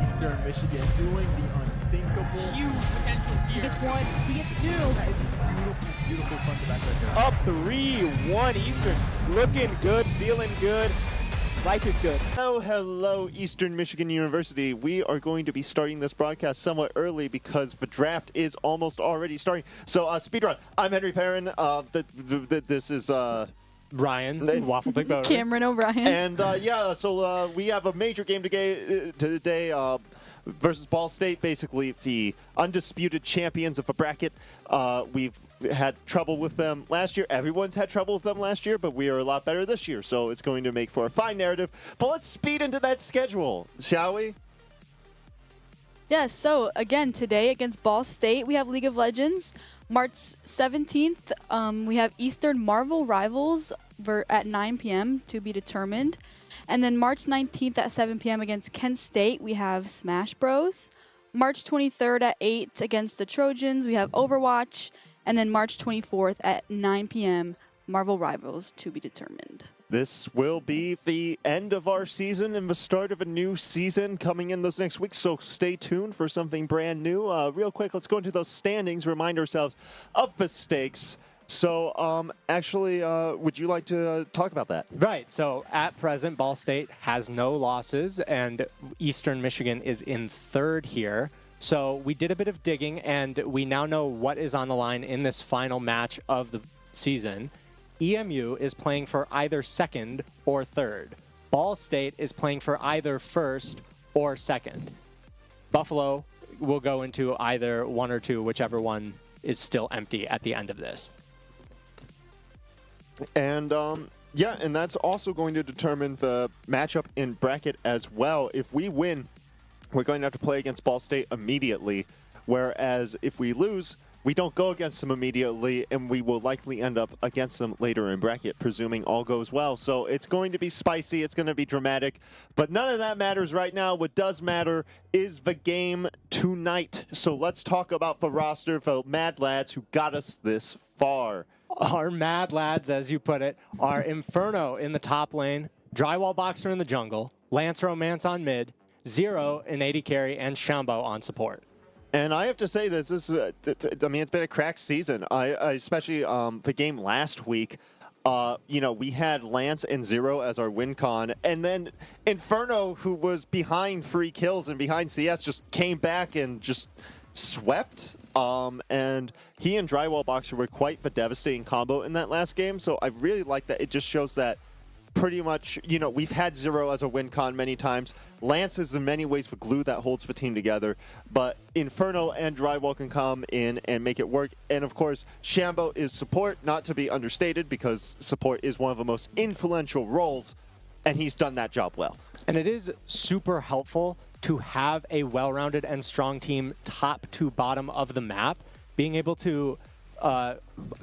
Eastern Michigan doing the unthinkable. Huge potential He here. gets one, he gets two. That is beautiful, beautiful front to back right there. Up 3-1 Eastern. Looking good, feeling good. Life is good. Hello, Eastern Michigan University. We are going to be starting this broadcast somewhat early because the draft is almost already starting. So, speedrun. I'm Henry Perrin. This is Ryan, Waffle Big Boner. Cameron O'Brien. And so we have a major game today versus Ball State, basically the undisputed champions of a bracket. We've had trouble with them last year. Everyone's had trouble with them last year, but we are a lot better this year, so it's going to make for a fine narrative. But let's speed into that schedule, shall we? Yes, so again, today against Ball State, we have League of Legends. March 17th, we have Eastern Marvel Rivals at 9 p.m. to be determined. And then March 19th at 7 p.m. against Kent State, we have Smash Bros. March 23rd at 8 against the Trojans, we have Overwatch. And then March 24th at 9 p.m., Marvel Rivals to be determined. This will be the end of our season and the start of a new season coming in those next weeks, so stay tuned for something brand new. Real quick, let's go into those standings, remind ourselves of the stakes. So, would you like to talk about that? Right, so at present, Ball State has no losses, and Eastern Michigan is in third here. So we did a bit of digging, and we now know what is on the line in this final match of the season. EMU is playing for either second or third. Ball State is playing for either first or second. Buffalo will go into either one or two, whichever one is still empty at the end of this. And and that's also going to determine the matchup in bracket as well. If we win, we're going to have to play against Ball State immediately, whereas if we lose, we don't go against them immediately, and we will likely end up against them later in bracket, presuming all goes well. So it's going to be spicy, it's going to be dramatic, but none of that matters right now. What does matter is the game tonight. So let's talk about the roster of the Mad Lads who got us this far. Our Mad Lads, as you put it, are Inferno in the top lane, Drywall Boxer in the jungle, Lance Romance on mid, Zero in AD carry, and Shambo on support. And I have to say this is, it's been a cracked season. Especially the game last week, we had Lance and Zero as our win con, and then Inferno, who was behind free kills and behind CS, just came back and just swept. And he and Drywall Boxer were quite the devastating combo in that last game. So I really like that. It just shows that pretty much, we've had Zero as a win con many times. Lance is in many ways the glue that holds the team together, but Inferno and Drywall can come in and make it work. And of course, Shambo is support, not to be understated, because support is one of the most influential roles, and he's done that job well. And it is super helpful to have a well-rounded and strong team top to bottom of the map, being able to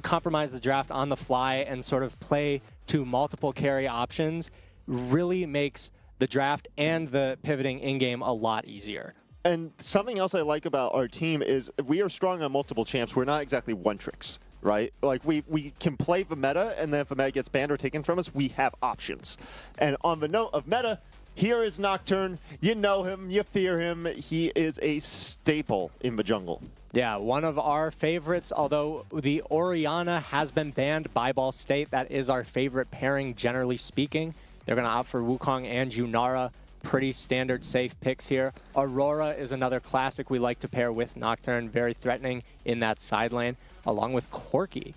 compromise the draft on the fly and sort of play to multiple carry options really makes the draft and the pivoting in-game a lot easier. And something else I like about our team is we are strong on multiple champs. We're not exactly one-tricks, right? Like, we can play the meta, and then if the meta gets banned or taken from us, we have options. And on the note of meta, here is Nocturne. You know him, you fear him. He is a staple in the jungle. Yeah, one of our favorites, although the Orianna has been banned by Ball State. That is our favorite pairing, generally speaking. They're going to opt for Wukong and Junara. Pretty standard safe picks here. Aurora is another classic we like to pair with Nocturne. Very threatening in that side lane, along with Corki.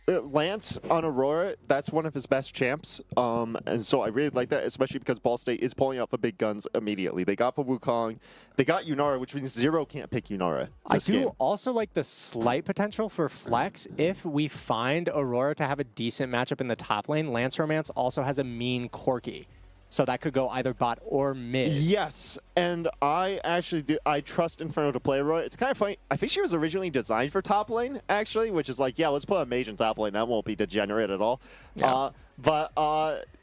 Lance on Aurora, that's one of his best champs, and so I really like that, especially because Ball State is pulling out the big guns immediately. They got the Wukong, they got Yunara, which means Zero can't pick Yunara. I do also like the slight potential for flex if we find Aurora to have a decent matchup in the top lane. Lance Romance also has a mean Corki. So that could go either bot or mid. Yes, and I actually do. I trust Inferno to play Aurora. It's kind of funny. I think she was originally designed for top lane, actually, which is like, yeah, let's put a mage in top lane. That won't be degenerate at all. Yeah. But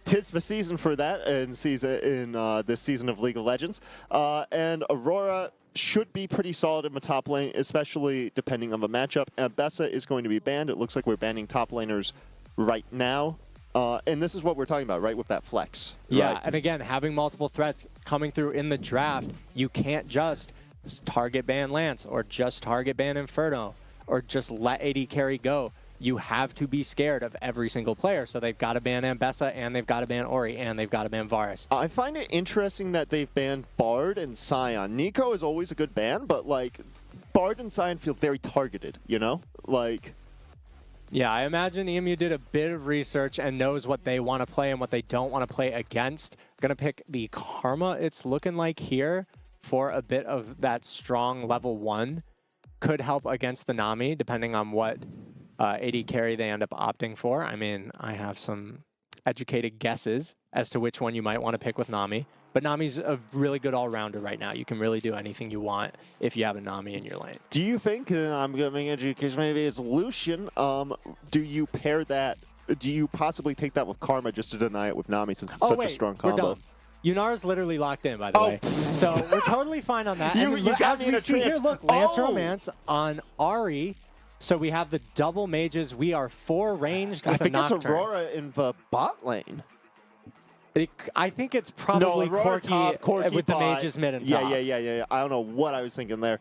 tis the season for that in this season of League of Legends. And Aurora should be pretty solid in the top lane, especially depending on the matchup. And Bessa is going to be banned. It looks like we're banning top laners right now. And this is what we're talking about, right, with that flex. Yeah, right? and again, having multiple threats coming through in the draft, you can't just target ban Lance or just target ban Inferno or just let AD carry go. You have to be scared of every single player. So they've got to ban Ambessa, and they've got to ban Ori, and they've got to ban Varus. I find it interesting that they've banned Bard and Scion. Nico is always a good ban, but like Bard and Scion feel very targeted, you know? Like, yeah, I imagine EMU did a bit of research and knows what they want to play and what they don't want to play against. Going to pick the Karma, it's looking like here, for a bit of that strong level 1. Could help against the Nami, depending on what AD carry they end up opting for. I mean, I have some educated guesses as to which one you might want to pick with Nami. But Nami's a really good all-rounder right now. You can really do anything you want if you have a Nami in your lane. do you think, I'm going to make education maybe as Lucian, do you pair that, do you possibly take that with Karma just to deny it with Nami since it's such a strong combo? We're done. Yunara's literally locked in, by the way. So we're totally fine on that. You And got as me in we a see here, trance. look, Lance Oh! Romance on Ari. So we have the double mages. We are 4 ranged I with think a it's Nocturne. Aurora in the bot lane. I think it's probably Aurora Corky, top, Corky with the bot. mages mid and yeah, top. Yeah. I don't know what I was thinking there.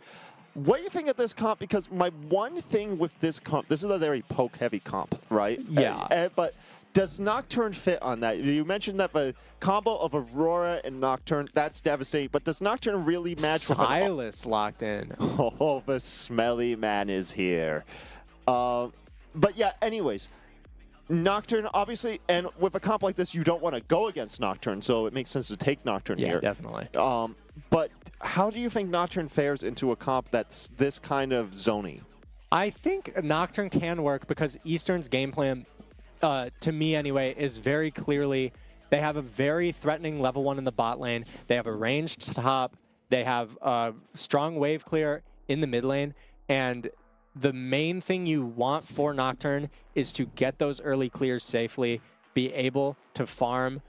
What do you think of this comp? Because my one thing with this comp, this is a very poke-heavy comp, right? Yeah. But does Nocturne fit on that? You mentioned that the combo of Aurora and Nocturne, that's devastating. But does Nocturne really match with an... Silas locked in. Oh, the smelly man is here. But yeah, anyways. Nocturne, obviously, and with a comp like this, you don't want to go against Nocturne, so it makes sense to take Nocturne Yeah, here. definitely. But how do you think Nocturne fares into a comp that's this kind of zony? I think Nocturne can work because Eastern's game plan, to me anyway, is very clearly they have a very threatening level 1 in the bot lane. They have a ranged top. They have a strong wave clear in the mid lane. And the main thing you want for Nocturne is to get those early clears safely, be able to farm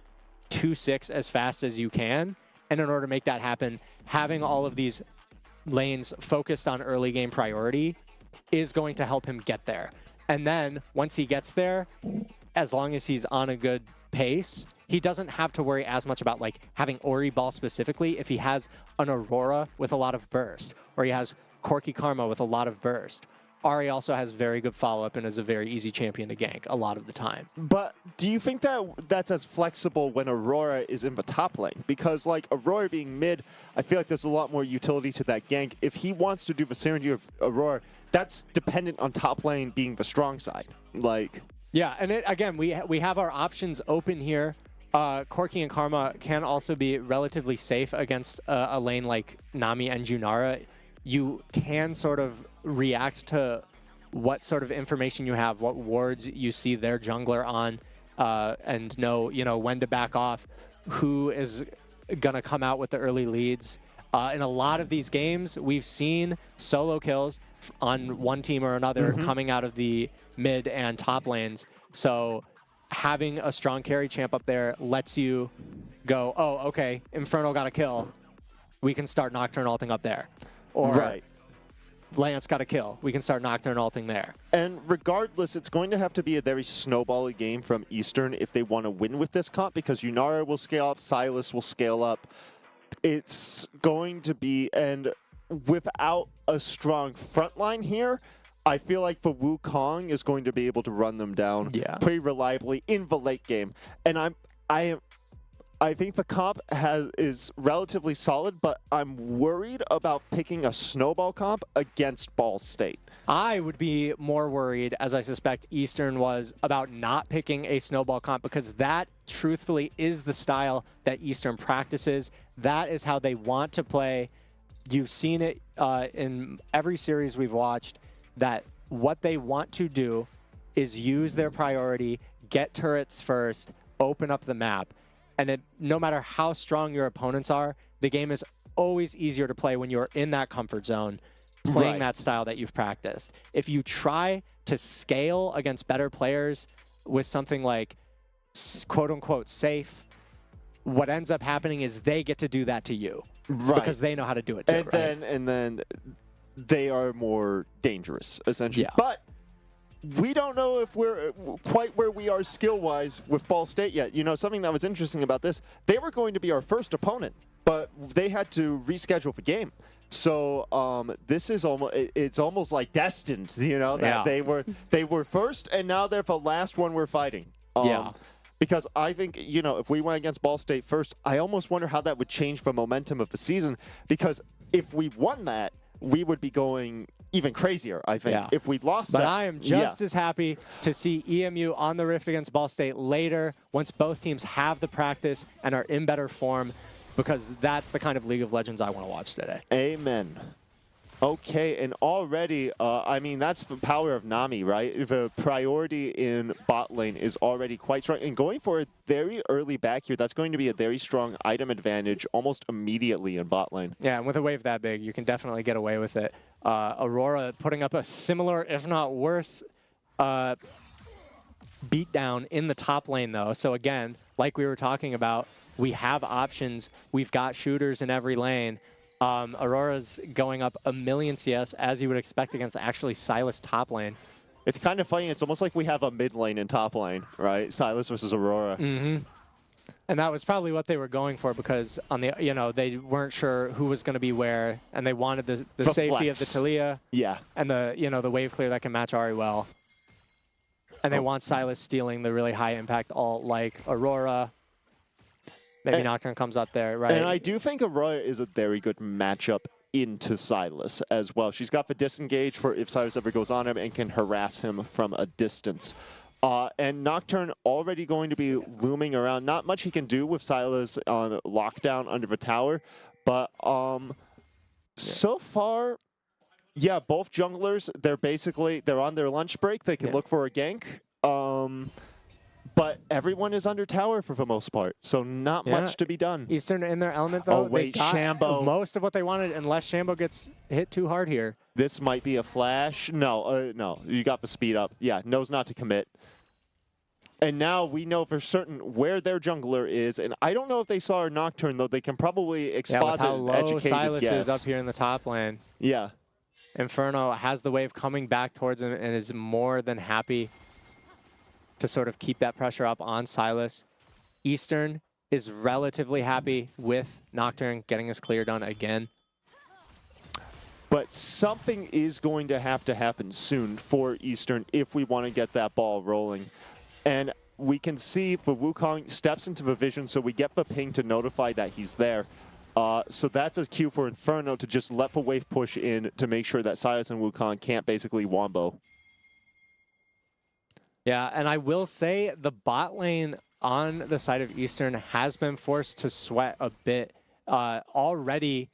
2-6 as fast as you can. And in order to make that happen, having all of these lanes focused on early game priority is going to help him get there. And then once he gets there, as long as he's on a good pace, he doesn't have to worry as much about like having Ori ball specifically if he has an Aurora with a lot of burst, or he has Corky Karma with a lot of burst. Ari also has very good follow-up and is a very easy champion to gank a lot of the time. But do you think that that's as flexible when Aurora is in the top lane? Because like Aurora being mid, I feel like there's a lot more utility to that gank. If he wants to do the synergy of Aurora, that's dependent on top lane being the strong side. Like, yeah, and again, we have our options open here. Corky and Karma can also be relatively safe against a lane like Nami and Junara. You can sort of react to what sort of information you have, what wards you see their jungler on, and know, when to back off, who is going to come out with the early leads. In a lot of these games, we've seen solo kills on one team or another coming out of the mid and top lanes. So having a strong carry champ up there lets you go, oh, okay, Inferno got a kill. We can start Nocturne ulting up there. Or right. Lance got a kill. We can start Nocturne ulting there. And regardless, it's going to have to be a very snowbally game from Eastern if they want to win with this comp, because Yunara will scale up, Silas will scale up. It's going to be, and without a strong front line here, I feel like the Wukong is going to be able to run them down pretty reliably in the late game. And I think the comp is relatively solid, but I'm worried about picking a snowball comp against Ball State. I would be more worried, as I suspect Eastern was, about not picking a snowball comp, because that, truthfully, is the style that Eastern practices. That is how they want to play. You've seen it in every series we've watched, that what they want to do is use their priority, get turrets first, open up the map. And no matter how strong your opponents are, the game is always easier to play when you're in that comfort zone, playing that style that you've practiced. If you try to scale against better players with something like quote-unquote safe, what ends up happening is they get to do that to you. Because they know how to do it too, And then they are more dangerous, essentially. Yeah. But we don't know if we're quite where we are skill-wise with Ball State yet. You know, something that was interesting about this, they were going to be our first opponent, but they had to reschedule the game. So this is it's almost like destined, you know, that they were first, and now they're the last one we're fighting. Because I think, you know, if we went against Ball State first, I almost wonder how that would change the momentum of the season. Because if we won that, we would be going even crazier, I think, if we lost that. But I am just as happy to see EMU on the Rift against Ball State later, once both teams have the practice and are in better form, because that's the kind of League of Legends I want to watch today. Amen. Okay, and already, I mean, that's the power of Nami, right? The priority in bot lane is already quite strong. And going for a very early back here, that's going to be a very strong item advantage almost immediately in bot lane. Yeah, and with a wave that big, you can definitely get away with it. Aurora putting up a similar, if not worse, beatdown in the top lane, though. So again, like we were talking about, we have options. We've got shooters in every lane. Aurora's going up a million CS, as you would expect against actually Silas top lane. It's kind of funny. It's almost like we have a mid lane and top lane, right? Silas versus Aurora. And that was probably what they were going for, because on the they weren't sure who was going to be where, and they wanted the safety of the Talia. And the the wave clear that can match Ari well. And they want Silas stealing the really high impact ult like Aurora. Maybe Nocturne comes up there, right? And I do think Aurora is a very good matchup into Silas as well. She's got the disengage for if Silas ever goes on him and can harass him from a distance. And Nocturne already going to be looming around. Not much he can do with Silas on lockdown under the tower, but so far, yeah, both junglers, they're on their lunch break. They can look for a gank. But everyone is under tower for the most part, so not much to be done. Eastern in their element, though. Oh, wait, Shambo. Most of what they wanted, unless Shambo gets hit too hard here. This might be a flash. No, no, you got the speed up. Yeah, knows not to commit. And now we know for certain where their jungler is, and I don't know if they saw our Nocturne, though. They can probably exposit how low educated Silas guess. is up here in the top lane. Yeah. Inferno has the wave coming back towards him and is more than happy to sort of keep that pressure up on Silas. Eastern is relatively happy with Nocturne getting his clear done again. But something is going to happen soon for Eastern if we want to get that ball rolling. And we can see the Wukong steps into the vision, so we get the ping to notify that he's there. So that's a cue for Inferno to just let the wave push in to make sure that Silas and Wukong can't basically wombo. Yeah, and I will say the bot lane on the side of Eastern has been forced to sweat a bit. Already,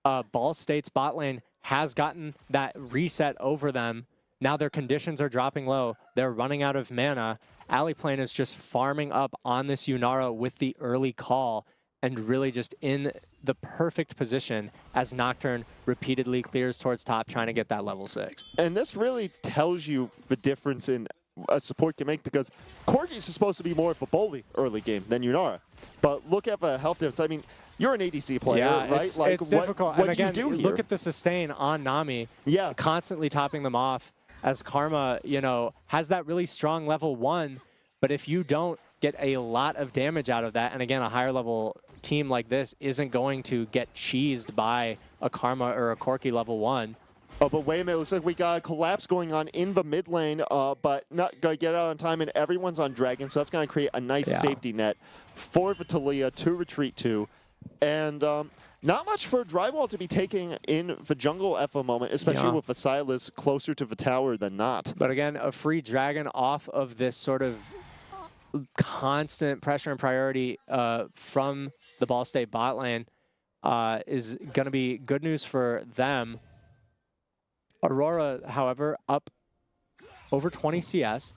Ball State's bot lane has gotten that reset over them. Now their conditions are dropping low. They're running out of mana. Aliplane is just farming up on this Yunara with the early call and really just in the perfect position as Nocturne repeatedly clears towards top trying to get that level 6. And this really tells you the difference in a support can make, because Corgi's supposed to be more of a bully early game than Yunara. But look at the health difference. I mean, you're an ADC player, right? It's difficult. What and again, do you do here? Look at the sustain on Nami. Yeah. Constantly topping them off as Karma, has that really strong level 1. But if you don't get a lot of damage out of that, and again, a higher level team like this isn't going to get cheesed by a Karma or a Corki level 1. Oh, but wait a minute. Looks like we got a collapse going on in the mid lane, but not going to get out on time, and everyone's on Dragon, so that's going to create a nice safety net for Vitalia to retreat to. And not much for Drywall to be taking in the jungle at the moment, especially with the Silas closer to the tower than not. But again, a free Dragon off of this sort of constant pressure and priority from the Ball State bot lane is going to be good news for them. Aurora, however, up over 20 CS.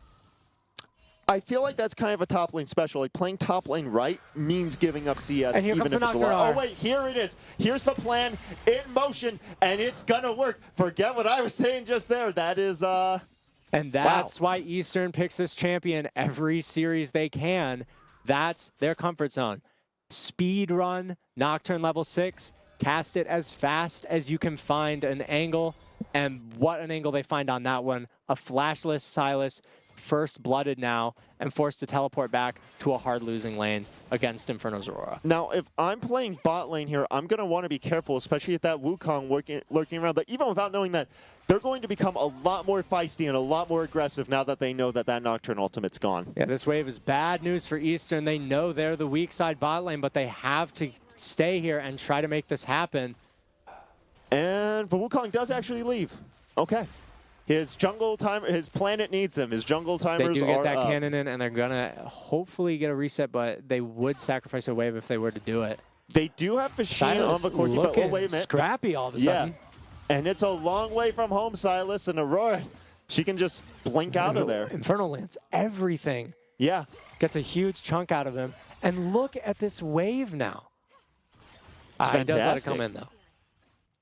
I feel like that's kind of a top lane special. Like, playing top lane right means giving up CS, and here even comes if it's a Nocturne. lot. Oh, wait, here it is. Here's the plan in motion, and it's going to work. Forget what I was saying just there. That is... And that's why Eastern picks this champion every series they can. That's their comfort zone. Speed run, Nocturne level 6, cast it as fast as you can find an angle, And what an angle they find on that one. A flashless Silas, first blooded now, and forced to teleport back to a hard losing lane against Inferno's Aurora. Now, if I'm playing bot lane here, I'm going to want to be careful, especially if that Wukong lurking around. But even without knowing that, they're going to become a lot more feisty and a lot more aggressive now that they know that that Nocturne ultimate's gone. Yeah, this wave is bad news for Eastern. They know they're the weak side bot lane, but they have to stay here and try to make this happen. And Wukong does actually leave. Okay. His jungle timer, his planet needs him. His jungle timers are They do get that up. cannon in, and they're going to hopefully get a reset, but they would sacrifice a wave if they were to do it. They do have Machine on Silas the Corki, but looking oh, wait a minute. scrappy all of a sudden. Yeah. And it's a long way from home, Silas, and Aurora, she can just blink out of there. Infernal lands everything. Yeah. Gets a huge chunk out of him. And look at this wave now. It's He does let it fantastic. come in, though.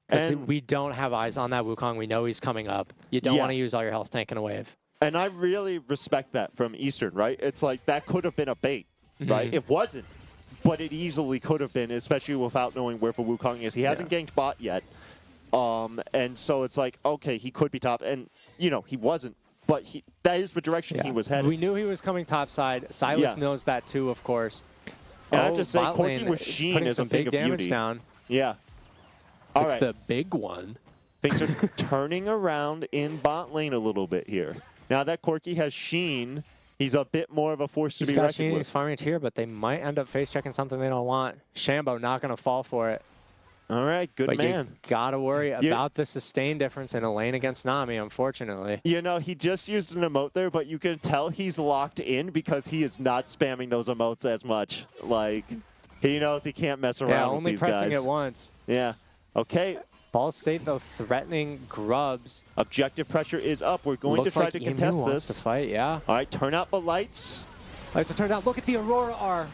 Because And- we don't have eyes on that Wukong. We know he's coming up. You don't Yeah. want to use all your health tank in a wave. And I really respect that from Eastern, right? It's like that could have been a bait, right? It wasn't, but it easily could have been, especially without knowing where Wukong is. He hasn't ganked bot yet. And so it's like, okay, he could be top. And, you know, he wasn't, but that is the direction he was headed. We knew he was coming top side. Silas knows that too, of course. And I have to say, bot Corki lane with Sheen putting is a some thing big of damage beauty. down. Yeah. All It's right. the big one. Things are turning around in bot lane a little bit here. Now that Corki has Sheen, he's a bit more of a force to He's be got reckoned Sheen, he's with. farming it here, but they might end up face checking something they don't want. Shambo not going to fall for it. All right, good But man. you got to worry about the sustain difference in a lane against Nami, unfortunately. You know, he just used an emote there, but you can tell he's locked in because he is not spamming those emotes as much. Like, he knows he can't mess around Yeah, with only these pressing guys. it once. Yeah. Okay. Ball State, though, threatening Grubs. Objective pressure is up. We're going Looks to try like to EMU contest wants this. to fight, yeah. All right, turn out the lights. Lights are turned out. Look at the Aurora R.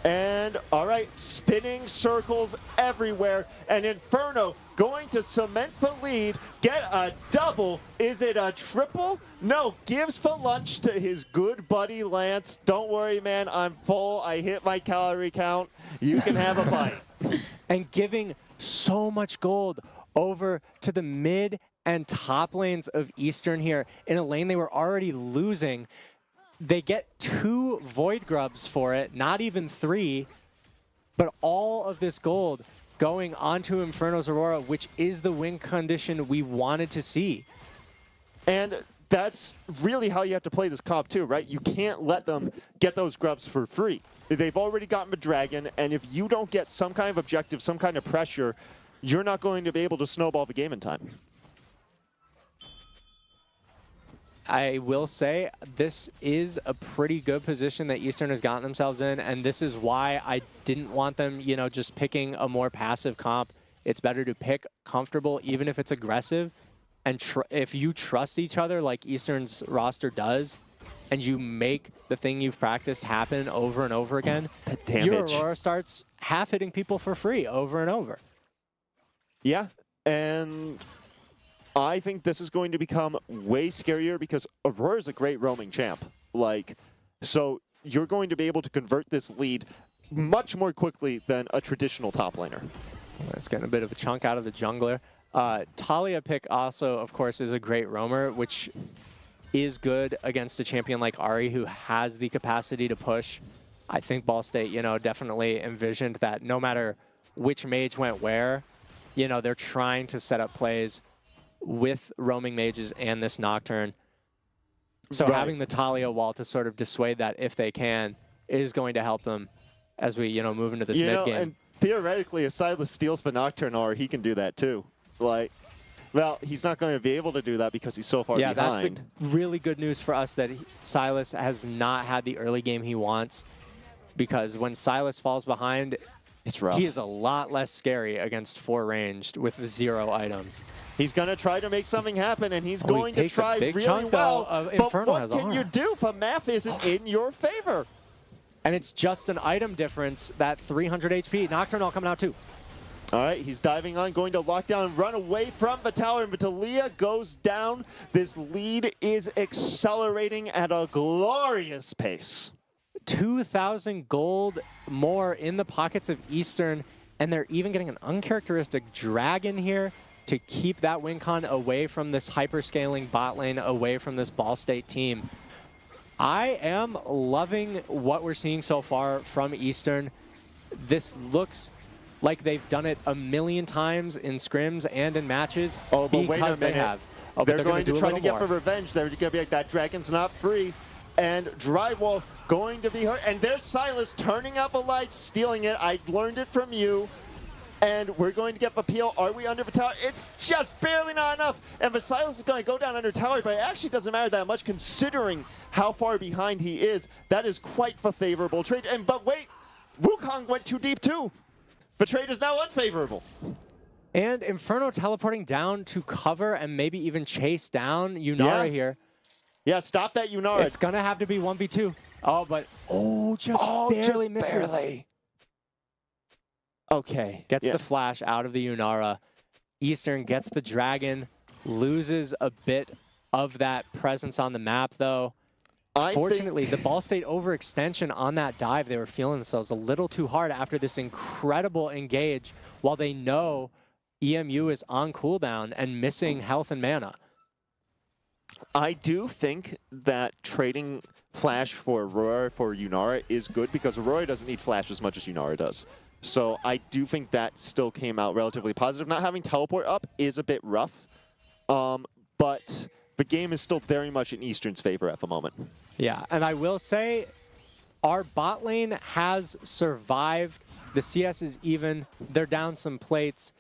And, all right, spinning circles everywhere. And Inferno going to cement the lead, get a double. Is it a triple? No, gives for lunch to his good buddy Lance. Don't worry, man, I'm full. I hit my calorie count. You can have a bite. And giving so much gold over to the mid and top lanes of Eastern here in a lane they were already losing. They get 2 Void Grubs for it, not even 3, but all of this gold going onto Inferno's Aurora, which is the win condition we wanted to see. And that's really how you have to play this comp too, right? You can't let them get those grubs for free. They've already gotten the dragon, and if you don't get some kind of objective, some kind of pressure, you're not going to be able to snowball the game in time. I will say this is a pretty good position that Eastern has gotten themselves in, and this is why I didn't want them, you know, just picking a more passive comp. It's better to pick comfortable, even if it's aggressive, and if you trust each other like Eastern's roster does, and you make the thing you've practiced happen over and over again, That your damage. Aurora starts half hitting people for free over and over. Yeah, and I think this is going to become way scarier because Aurora is a great roaming champ. Like, so you're going to be able to convert this lead much more quickly than a traditional top laner. It's getting a bit of a chunk out of the jungler. Talia pick also, of course, is a great roamer, which is good against a champion like Ari who has the capacity to push. I think Ball State, you know, definitely envisioned that no matter which mage went where, you know, they're trying to set up plays with roaming mages and this Nocturne. So Right. having the Talia wall to sort of dissuade that if they can is going to help them as we, you know, move into this You mid know, game. and theoretically, if Silas steals for Nocturne, or he can do that too. Like, well, he's not going to be able to do that because he's so far Yeah, behind. that's the really good news for us that Silas has not had the early game he wants, because when Silas falls behind, It's rough. he is a lot less scary against 4 ranged with 0 items. He's going to try to make something happen, and he's Oh, he going to takes a try big really chunk, well. though, of But Inferno what has can you armor. do if a math isn't in your favor? And it's just an item difference, that 300 HP. Nocturne all coming out too. All right, he's diving on, going to lock down and run away from the tower, and Vitalia goes down. This lead is accelerating at a glorious pace. 2,000 gold more in the pockets of Eastern, and they're even getting an uncharacteristic dragon here. to keep that win con away from this hyper-scaling bot lane, away from this Ball State team. I am loving what we're seeing so far from Eastern. This looks like they've done it a million times in scrims and in matches. Oh, but wait a minute. They have. Oh, they're going to try to get more. for revenge. They're going to be like, that dragon's not free. And Drywall going to be hurt. And there's Silas turning out the lights, stealing it. I learned it from you. And we're going to get Vapeel. Are we under the tower? It's just barely not enough. And Vasilis is going to go down under tower, but it actually doesn't matter that much considering how far behind he is. That is quite the favorable trade. But wait, Wukong went too deep too. The trade is now unfavorable. And Inferno teleporting down to cover and maybe even chase down Yunara here. Yeah, stop that Yunara. It's going to have to be 1v2. Oh, but just barely misses. Barely. Okay. Gets the flash out of the Yunara. Eastern gets the dragon, loses a bit of that presence on the map, though. Fortunately, the Ball State overextension on that dive, they were feeling themselves a little too hard after this incredible engage, while they know EMU is on cooldown and missing health and mana. I do think that trading flash for Aurora for Yunara is good because Aurora doesn't need flash as much as Yunara does. So I do think that still came out relatively positive. Not having teleport up is a bit rough, but the game is still very much in Eastern's favor at the moment. Yeah, and I will say our bot lane has survived. The CS is even. They're down some plates.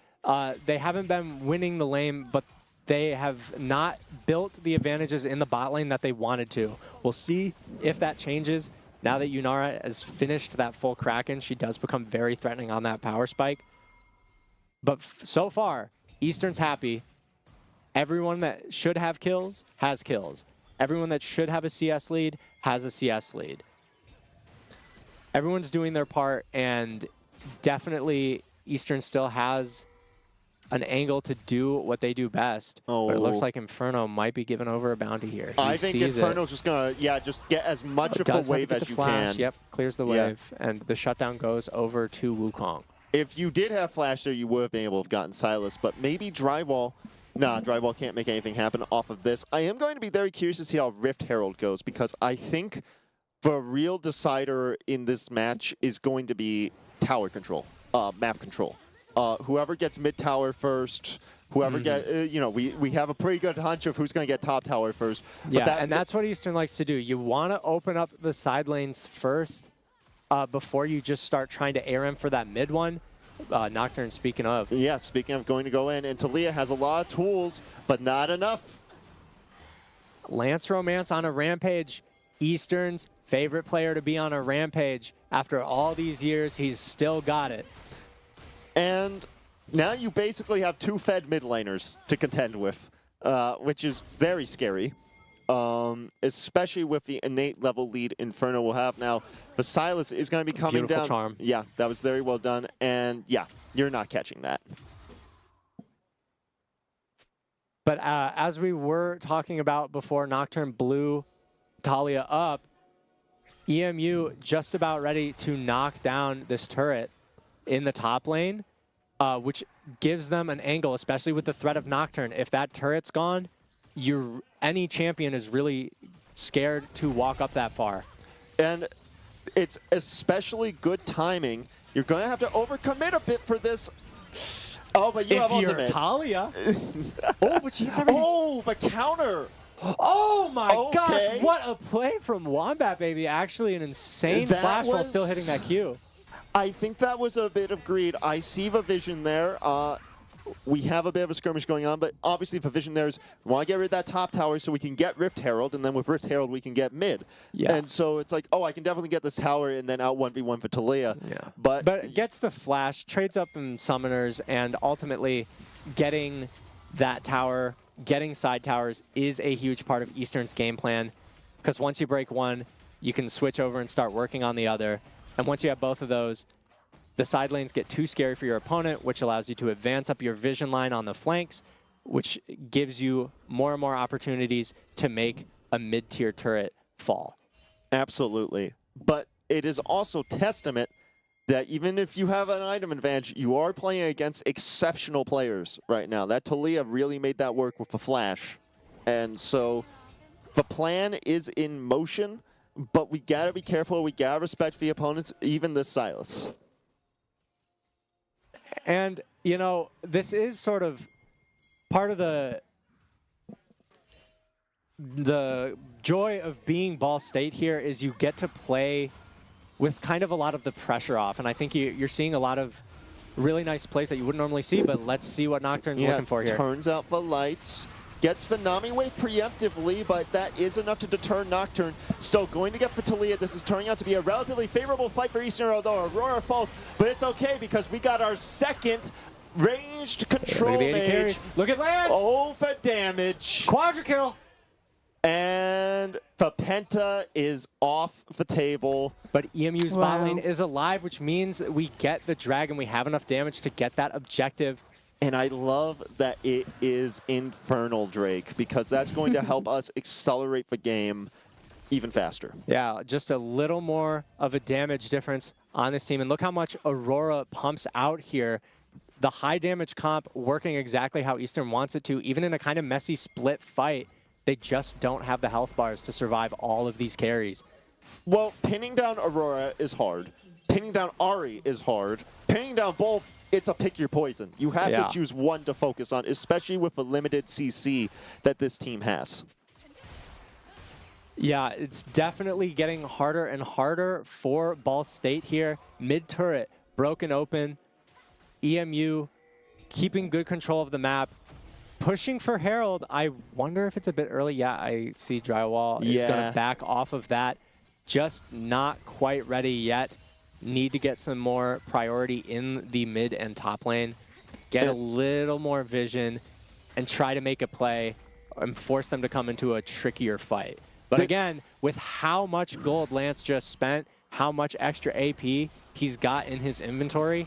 They haven't been winning the lane, but they have not built the advantages in the bot lane that they wanted to. We'll see if that changes. Now that Yunara has finished that full Kraken, she does become very threatening on that power spike. But so far, Eastern's happy. Everyone that should have kills has kills. Everyone that should have a CS lead has a CS lead. Everyone's doing their part, and definitely Eastern still has an angle to do what they do best. But it looks like Inferno might be giving over a bounty here. I think Inferno's just going to, just get as much of the wave as you can. Yep, clears the wave, and the shutdown goes over to Wukong. If you did have flash there, you would have been able to have gotten Silas, but maybe Drywall. Nah, Drywall can't make anything happen off of this. I am going to be very curious to see how Rift Herald goes, because I think the real decider in this match is going to be tower control, map control. Whoever gets mid tower first, whoever we have a pretty good hunch of who's going to get top tower first. Yeah, and that's what Eastern likes to do. You want to open up the side lanes first before you just start trying to ARM for that mid one. Nocturne, speaking of. Yeah, speaking of going to go in, and Talia has a lot of tools, but not enough. Lance Romance on a rampage. Eastern's favorite player to be on a rampage. After all these years, he's still got it. And now you basically have two fed mid laners to contend with, which is very scary, especially with the innate level lead Inferno will have. Now, the Silas is going to be coming Beautiful down. Charm. Yeah, that was very well done. And yeah, you're not catching that. But as we were talking about before, Nocturne blew Talia up. EMU just about ready to knock down this turret in the top lane, which gives them an angle, especially with the threat of Nocturne. If that turret's gone, any champion is really scared to walk up that far. And it's especially good timing. You're going to have to overcommit a bit for this. Oh, but you have ultimate. If you're Talia. Oh, but she hits everything. Oh, the counter. Oh my gosh, what a play from Wombat, baby. Actually an insane flash while still hitting that Q. I think that was a bit of greed. I see the vision there. We have a bit of a skirmish going on, but obviously the vision there is we want to get rid of that top tower so we can get Rift Herald, and then with Rift Herald we can get mid. Yeah. And so it's like, oh, I can definitely get this tower and then out 1v1 for Talia. Yeah. But it gets the flash, trades up in summoners, and ultimately getting that tower, getting side towers is a huge part of Eastern's game plan, because once you break one, you can switch over and start working on the other. And once you have both of those, the side lanes get too scary for your opponent, which allows you to advance up your vision line on the flanks, which gives you more and more opportunities to make a mid-tier turret fall. Absolutely. But it is also testament that even if you have an item advantage, you are playing against exceptional players right now. That Talia really made that work with the flash. And so the plan is in motion, but we gotta be careful. We gotta respect the opponents, even this Silas. And, you know, this is sort of part of the joy of being Ball State here is you get to play with kind of a lot of the pressure off. And I think you're seeing a lot of really nice plays that you wouldn't normally see, but let's see what Nocturne's looking for here. Turns out the lights. Gets the Nami Wave preemptively, but that is enough to deter Nocturne. Still going to get for Talia. This is turning out to be a relatively favorable fight for Eastern, although Aurora falls. But it's okay because we got our second ranged control mage. Look at Lance! Oh, for damage. Quadra kill! And the Penta is off the table. But EMU's bot lane is alive, which means we get the dragon. We have enough damage to get that objective. And I love that it is Infernal Drake, because that's going to help us accelerate the game even faster. Yeah, just a little more of a damage difference on this team. And look how much Aurora pumps out here. The high damage comp working exactly how Eastern wants it to. Even in a kind of messy split fight, they just don't have the health bars to survive all of these carries. Well, pinning down Aurora is hard. Pinning down Ahri is hard. Pinning down both, it's a pick your poison. You have to choose one to focus on, especially with the limited CC that this team has. Yeah, it's definitely getting harder and harder for Ball State here. Mid turret broken open. EMU keeping good control of the map. Pushing for Herald. I wonder if it's a bit early. Yeah, I see Drywall is going to back off of that. Just not quite ready yet. Need to get some more priority in the mid and top lane. Get a little more vision and try to make a play and force them to come into a trickier fight. But again, with how much gold Lance just spent, how much extra AP he's got in his inventory,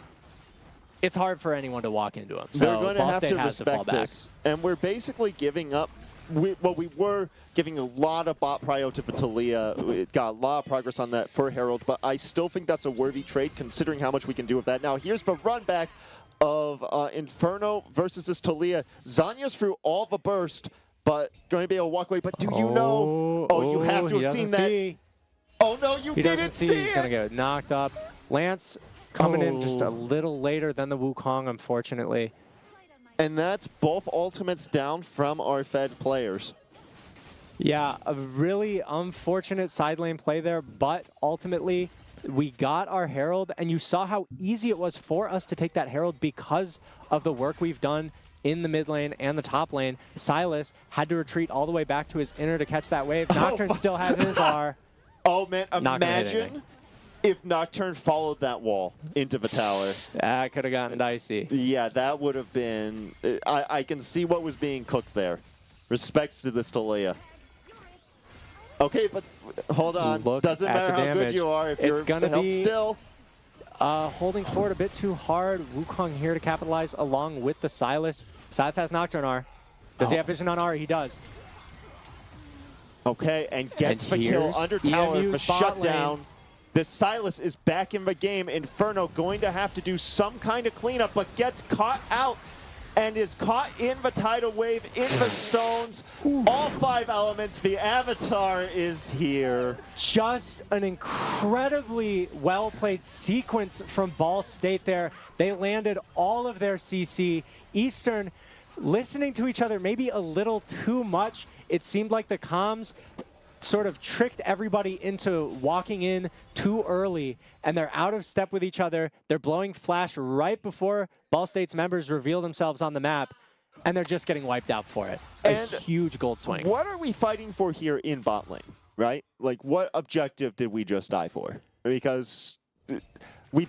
it's hard for anyone to walk into him. So they're going to have to respect this. And we're basically giving up. We were giving a lot of bot prio to Talia. We got a lot of progress on that for Herald, but I still think that's a worthy trade considering how much we can do with that. Now here's the run back of Inferno versus this Talia. Zanya's through all the burst, but going to be able to walk away. But do you know? Oh, you have to have seen that. Oh no, you didn't see it. He's going to get knocked up. Lance coming in just a little later than the Wukong, unfortunately. And that's both ultimates down from our Fed players. Yeah, a really unfortunate side lane play there, but ultimately we got our Herald, and you saw how easy it was for us to take that Herald because of the work we've done in the mid lane and the top lane. Silas had to retreat all the way back to his inner to catch that wave. Nocturne still has his R. Oh man, imagine if Nocturne followed that wall into the tower. That could have gotten dicey. Yeah, that would have been... I can see what was being cooked there. Respects to this Talia. Okay, but hold on. Doesn't matter how good you are if you're held still. Holding forward a bit too hard. Wukong here to capitalize along with the Silas. Silas has Nocturne R. Does he have vision on R? He does. Okay, and gets the kill under tower for shutdown. The Silas is back in the game. Inferno going to have to do some kind of cleanup, but gets caught out and is caught in the tidal wave, in the stones. All 5 elements. The Avatar is here. Just an incredibly well-played sequence from Ball State there. They landed all of their CC. Eastern listening to each other maybe a little too much. It seemed like the comms sort of tricked everybody into walking in too early, and they're out of step with each other. They're blowing flash right before Ball State's members reveal themselves on the map, and they're just getting wiped out for it. A huge gold swing. What are we fighting for here in bot lane, right? Like, what objective did we just die for? Because we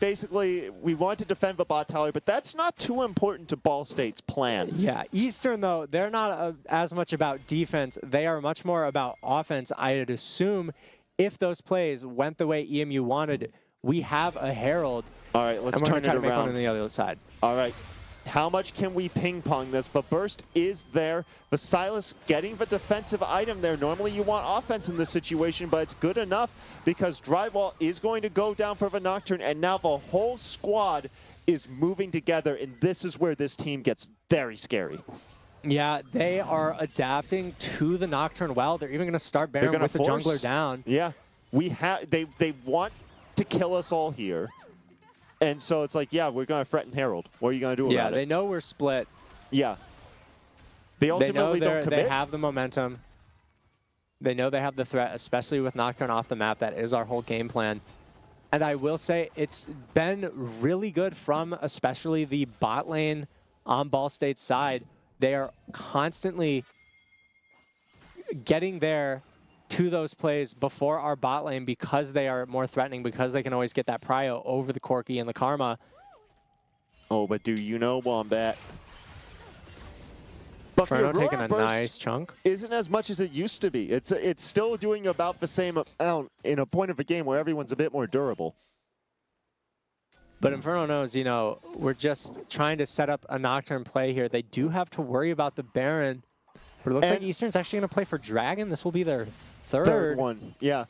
want to defend the bot tower, but that's not too important to Ball State's plan. Yeah, Eastern, though, they're not as much about defense. They are much more about offense. I'd assume if those plays went the way EMU wanted, we have a Herald. All right, let's turn it try to around. make one on the other side. All right. How much can we ping pong this? But Burst is there. Silas getting the defensive item there. Normally you want offense in this situation, but it's good enough because Drywall is going to go down for the Nocturne, and now the whole squad is moving together, and this is where this team gets very scary. Yeah, they are adapting to the Nocturne well. They're even going to start Baron with the jungler down. Yeah, they want to kill us all here. And so it's like, yeah, we're going to threaten Herald. What are you going to do about it? Yeah, they know we're split. Yeah. They ultimately don't commit. They have the momentum. They know they have the threat, especially with Nocturne off the map. That is our whole game plan. And I will say it's been really good from especially the bot lane on Ball State's side. They are constantly getting there to those plays before our bot lane because they are more threatening, because they can always get that prio over the Corki and the Karma. Oh, but do you know, Wombat? But Inferno taking a nice chunk. Isn't as much as it used to be. It's still doing about the same amount in a point of a game where everyone's a bit more durable. But Inferno knows, you know, we're just trying to set up a Nocturne play here. They do have to worry about the Baron. But it looks like Eastern's actually going to play for Dragon. This will be their third one. Yeah.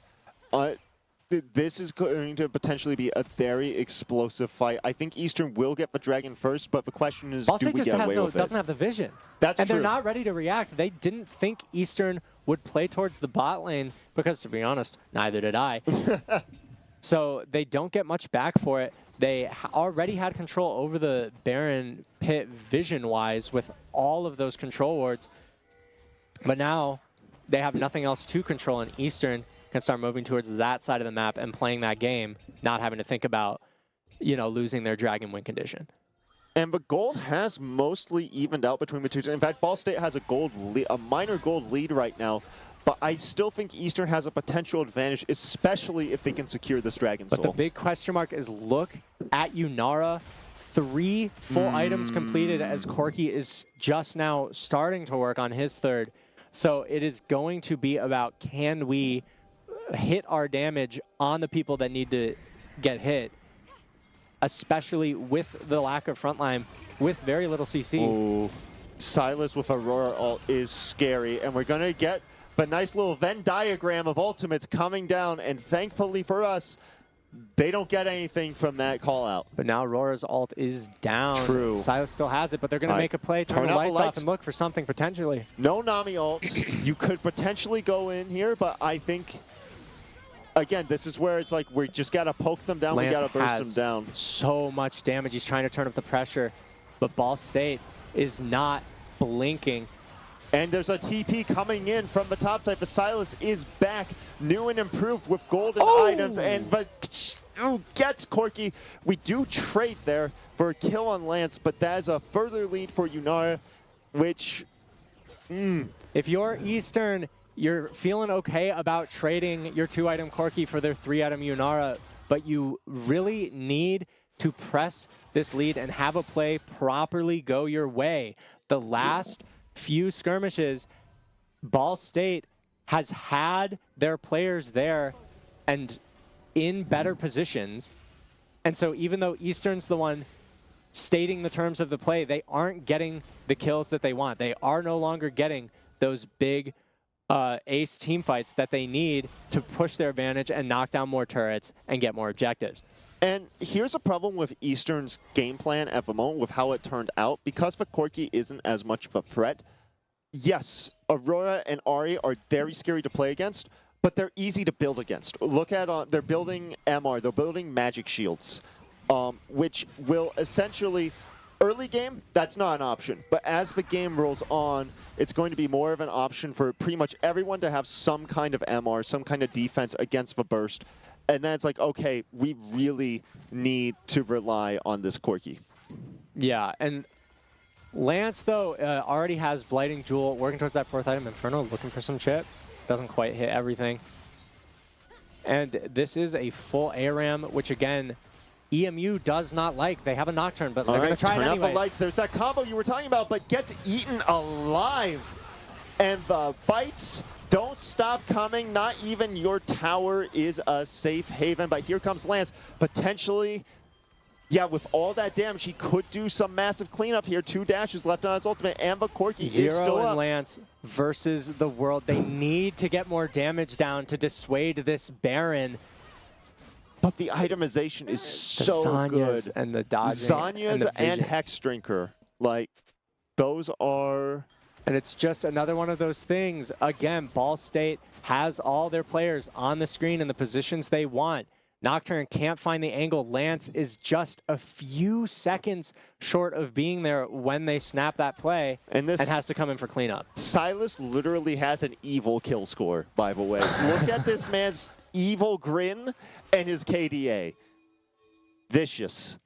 This is going to potentially be a very explosive fight. I think Eastern will get the Dragon first, but the question is, do we get away with it? Doesn't have the vision. That's true. And they're not ready to react. They didn't think Eastern would play towards the bot lane because, to be honest, neither did I. So they don't get much back for it. They already had control over the Baron pit vision-wise with all of those control wards. But now they have nothing else to control, and Eastern can start moving towards that side of the map and playing that game, not having to think about, you know, losing their Dragon win condition. And the gold has mostly evened out between the two. In fact, Ball State has a minor gold lead right now, but I still think Eastern has a potential advantage, especially if they can secure this Dragon Soul. But the big question mark is look at Yunara. 3 full items completed as Corki is just now starting to work on his third. So it is going to be about, can we hit our damage on the people that need to get hit, especially with the lack of frontline, with very little CC. Ooh. Silas with Aurora ult is scary, and we're going to get the nice little Venn diagram of ultimates coming down, and thankfully for us, they don't get anything from that call out. But now Aurora's ult is down. True. Silas still has it, but they're going to make a play, turn the lights off, and look for something potentially. No Nami ult. You could potentially go in here, but I think, again, this is where it's like we just got to poke them down. We got to burst them down. So much damage. He's trying to turn up the pressure, but Ball State is not blinking. And there's a TP coming in from the top side, but Silas is back, new and improved with golden items, but gets Corki. We do trade there for a kill on Lance, but that is a further lead for Yunara, which... If you're Eastern, you're feeling okay about trading your 2-item Corki for their 3-item Yunara, but you really need to press this lead and have a play properly go your way. The last few skirmishes, Ball State has had their players there and in better positions. And so even though Eastern's the one stating the terms of the play, they aren't getting the kills that they want. They are no longer getting those big ace team fights that they need to push their advantage and knock down more turrets and get more objectives. And here's a problem with Eastern's game plan at the moment with how it turned out. Because the Corki isn't as much of a threat, yes, Aurora and Ahri are very scary to play against, but they're easy to build against. Look at, they're building MR, they're building magic shields, which will essentially, early game, that's not an option. But as the game rolls on, it's going to be more of an option for pretty much everyone to have some kind of MR, some kind of defense against the burst. And then it's like, okay, we really need to rely on this Corki. Yeah, and Lance, though, already has Blighting Jewel, working towards that 4th item. Inferno looking for some chip. Doesn't quite hit everything. And this is a full ARAM, which, again, EMU does not like. They have a Nocturne, but they're going to try it anyway. Turn out the lights. There's that combo you were talking about, but gets eaten alive. And the bites don't stop coming. Not even your tower is a safe haven. But here comes Lance, potentially yeah, with all that damage, he could do some massive cleanup here. 2 dashes left on his ultimate, and Corky is still Zero and up. Lance versus the world. They need to get more damage down to dissuade this Baron. But the itemization is so Zanyas good. and the dodging. Zanyas the and vision. Hex Drinker. Like, those are... And it's just another one of those things. Again, Ball State has all their players on the screen in the positions they want. Nocturne can't find the angle. Lance is just a few seconds short of being there when they snap that play And this has to come in for cleanup. Silas literally has an evil kill score, by the way. Look at this man's evil grin and his KDA. Vicious.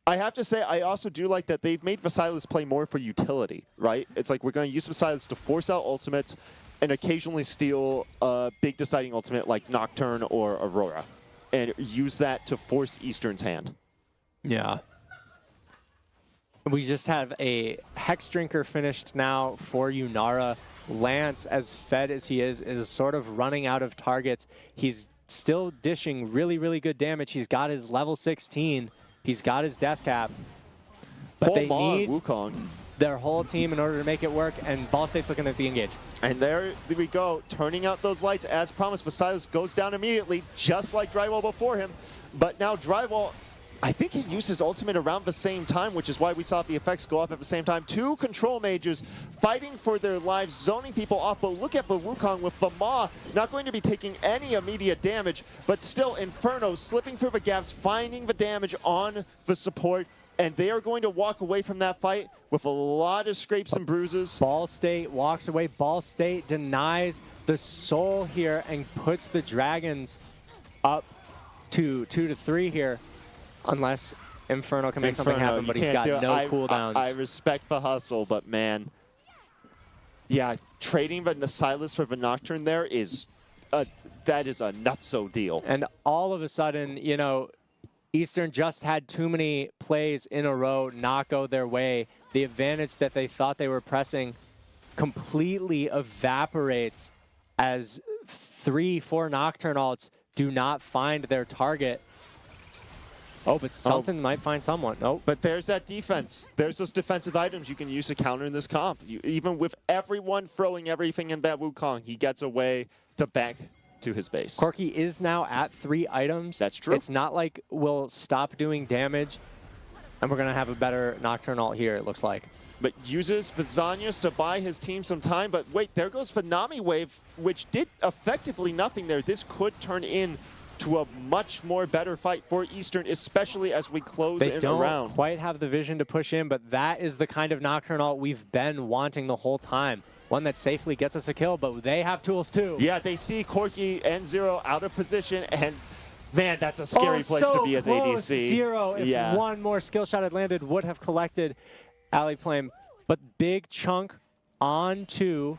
I have to say, I also do like that they've made Vasilis play more for utility, right? It's like we're going to use Vasilis to force out ultimates and occasionally steal a big deciding ultimate like Nocturne or Aurora and use that to force Eastern's hand. Yeah. We just have a Hex Drinker finished now for Yunara. Lance, as fed as he is sort of running out of targets. He's still dishing really, really good damage. He's got his level 16. He's got his death cap. But they need Wukong. their whole team in order to make it work, and Ball State's looking at the engage. And there we go, turning out those lights as promised. Vasilis goes down immediately, just like Drywall before him. But now Drywall, I think he used his ultimate around the same time, which is why we saw the effects go off at the same time. 2 control mages fighting for their lives, zoning people off. But look at the Wukong with the Maw, not going to be taking any immediate damage, but still Inferno slipping through the gaps, finding the damage on the support. And they are going to walk away from that fight with a lot of scrapes and bruises. Ball State walks away. Ball State denies the soul here and puts the Dragons up to 2-3 here. Unless Inferno can make something happen, but he's got no cooldowns. I respect the hustle, but man, yeah, trading the Silas for the Nocturne there is, that is a nutso deal. And all of a sudden, you know, Eastern just had too many plays in a row not go their way. The advantage that they thought they were pressing completely evaporates as 3-4 Nocturne ults do not find their target. Oh, but something might find someone. Nope. But there's that defense. There's those defensive items you can use to counter in this comp. Even with everyone throwing everything in that Wukong, he gets away to back to his base. Corky is now at 3 items. That's true. It's not like we'll stop doing damage, and we're going to have a better Nocturne ult here, it looks like. But uses Vizanius to buy his team some time. But wait, there goes Phenami Wave, which did effectively nothing there. This could turn in to a much more better fight for Eastern, especially as we close in They don't around. quite have the vision to push in, but that is the kind of Nocturne ult we've been wanting the whole time. One that safely gets us a kill, but they have tools too. Yeah, they see Corky and Zero out of position, and man, that's a scary place to be as close. ADC. Zero, if one more skill shot had landed, would have collected Alley Flame. But big chunk onto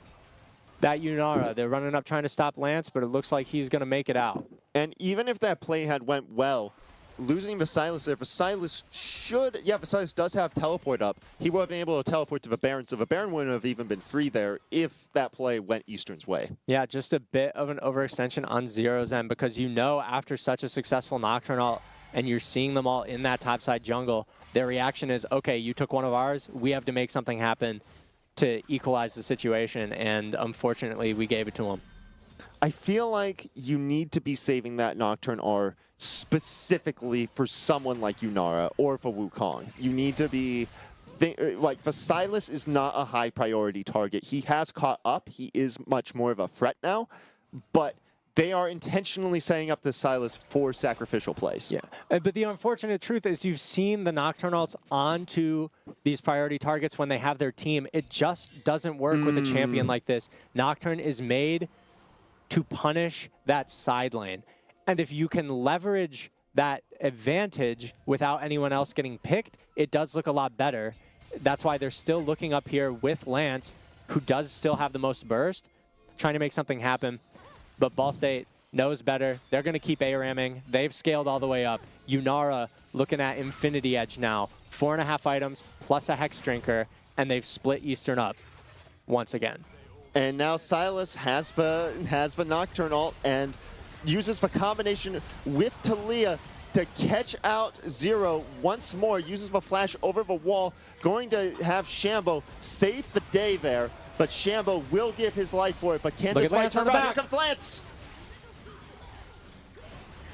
that Yunara. They're running up trying to stop Lance, but it looks like he's going to make it out. And even if that play had went well, losing Vasilis there, Vasilis should, yeah, Vasilis does have teleport up. He would have been able to teleport to the Baron, so the Baron wouldn't have even been free there if that play went Eastern's way. Yeah, just a bit of an overextension on Zero's end, because you know after such a successful Nocturne ult, and you're seeing them all in that topside jungle, their reaction is, okay, you took one of ours, we have to make something happen to equalize the situation, and unfortunately, we gave it to them. I feel like you need to be saving that Nocturne R specifically for someone like Yunara or for Wukong. You need to be, like, Vasilis is not a high priority target. He has caught up. He is much more of a threat now, but they are intentionally setting up the Silas for sacrificial plays. Yeah, but the unfortunate truth is you've seen the Nocturne ults onto these priority targets when they have their team. It just doesn't work with a champion like this. Nocturne is made to punish that side lane. And if you can leverage that advantage without anyone else getting picked, it does look a lot better. That's why they're still looking up here with Lance, who does still have the most burst, trying to make something happen. But Ball State knows better. They're going to keep ARAMing. They've scaled all the way up. Yunara looking at Infinity Edge now. 4.5 items plus a Hex Drinker, and they've split Eastern up once again. And now Silas has the Nocturne ult and uses the combination with Talia to catch out Zero once more, uses the flash over the wall, going to have Shambo save the day there, but Shambo will give his life for it, but can Look this at fight Lance turn on the around? Here back. comes Lance!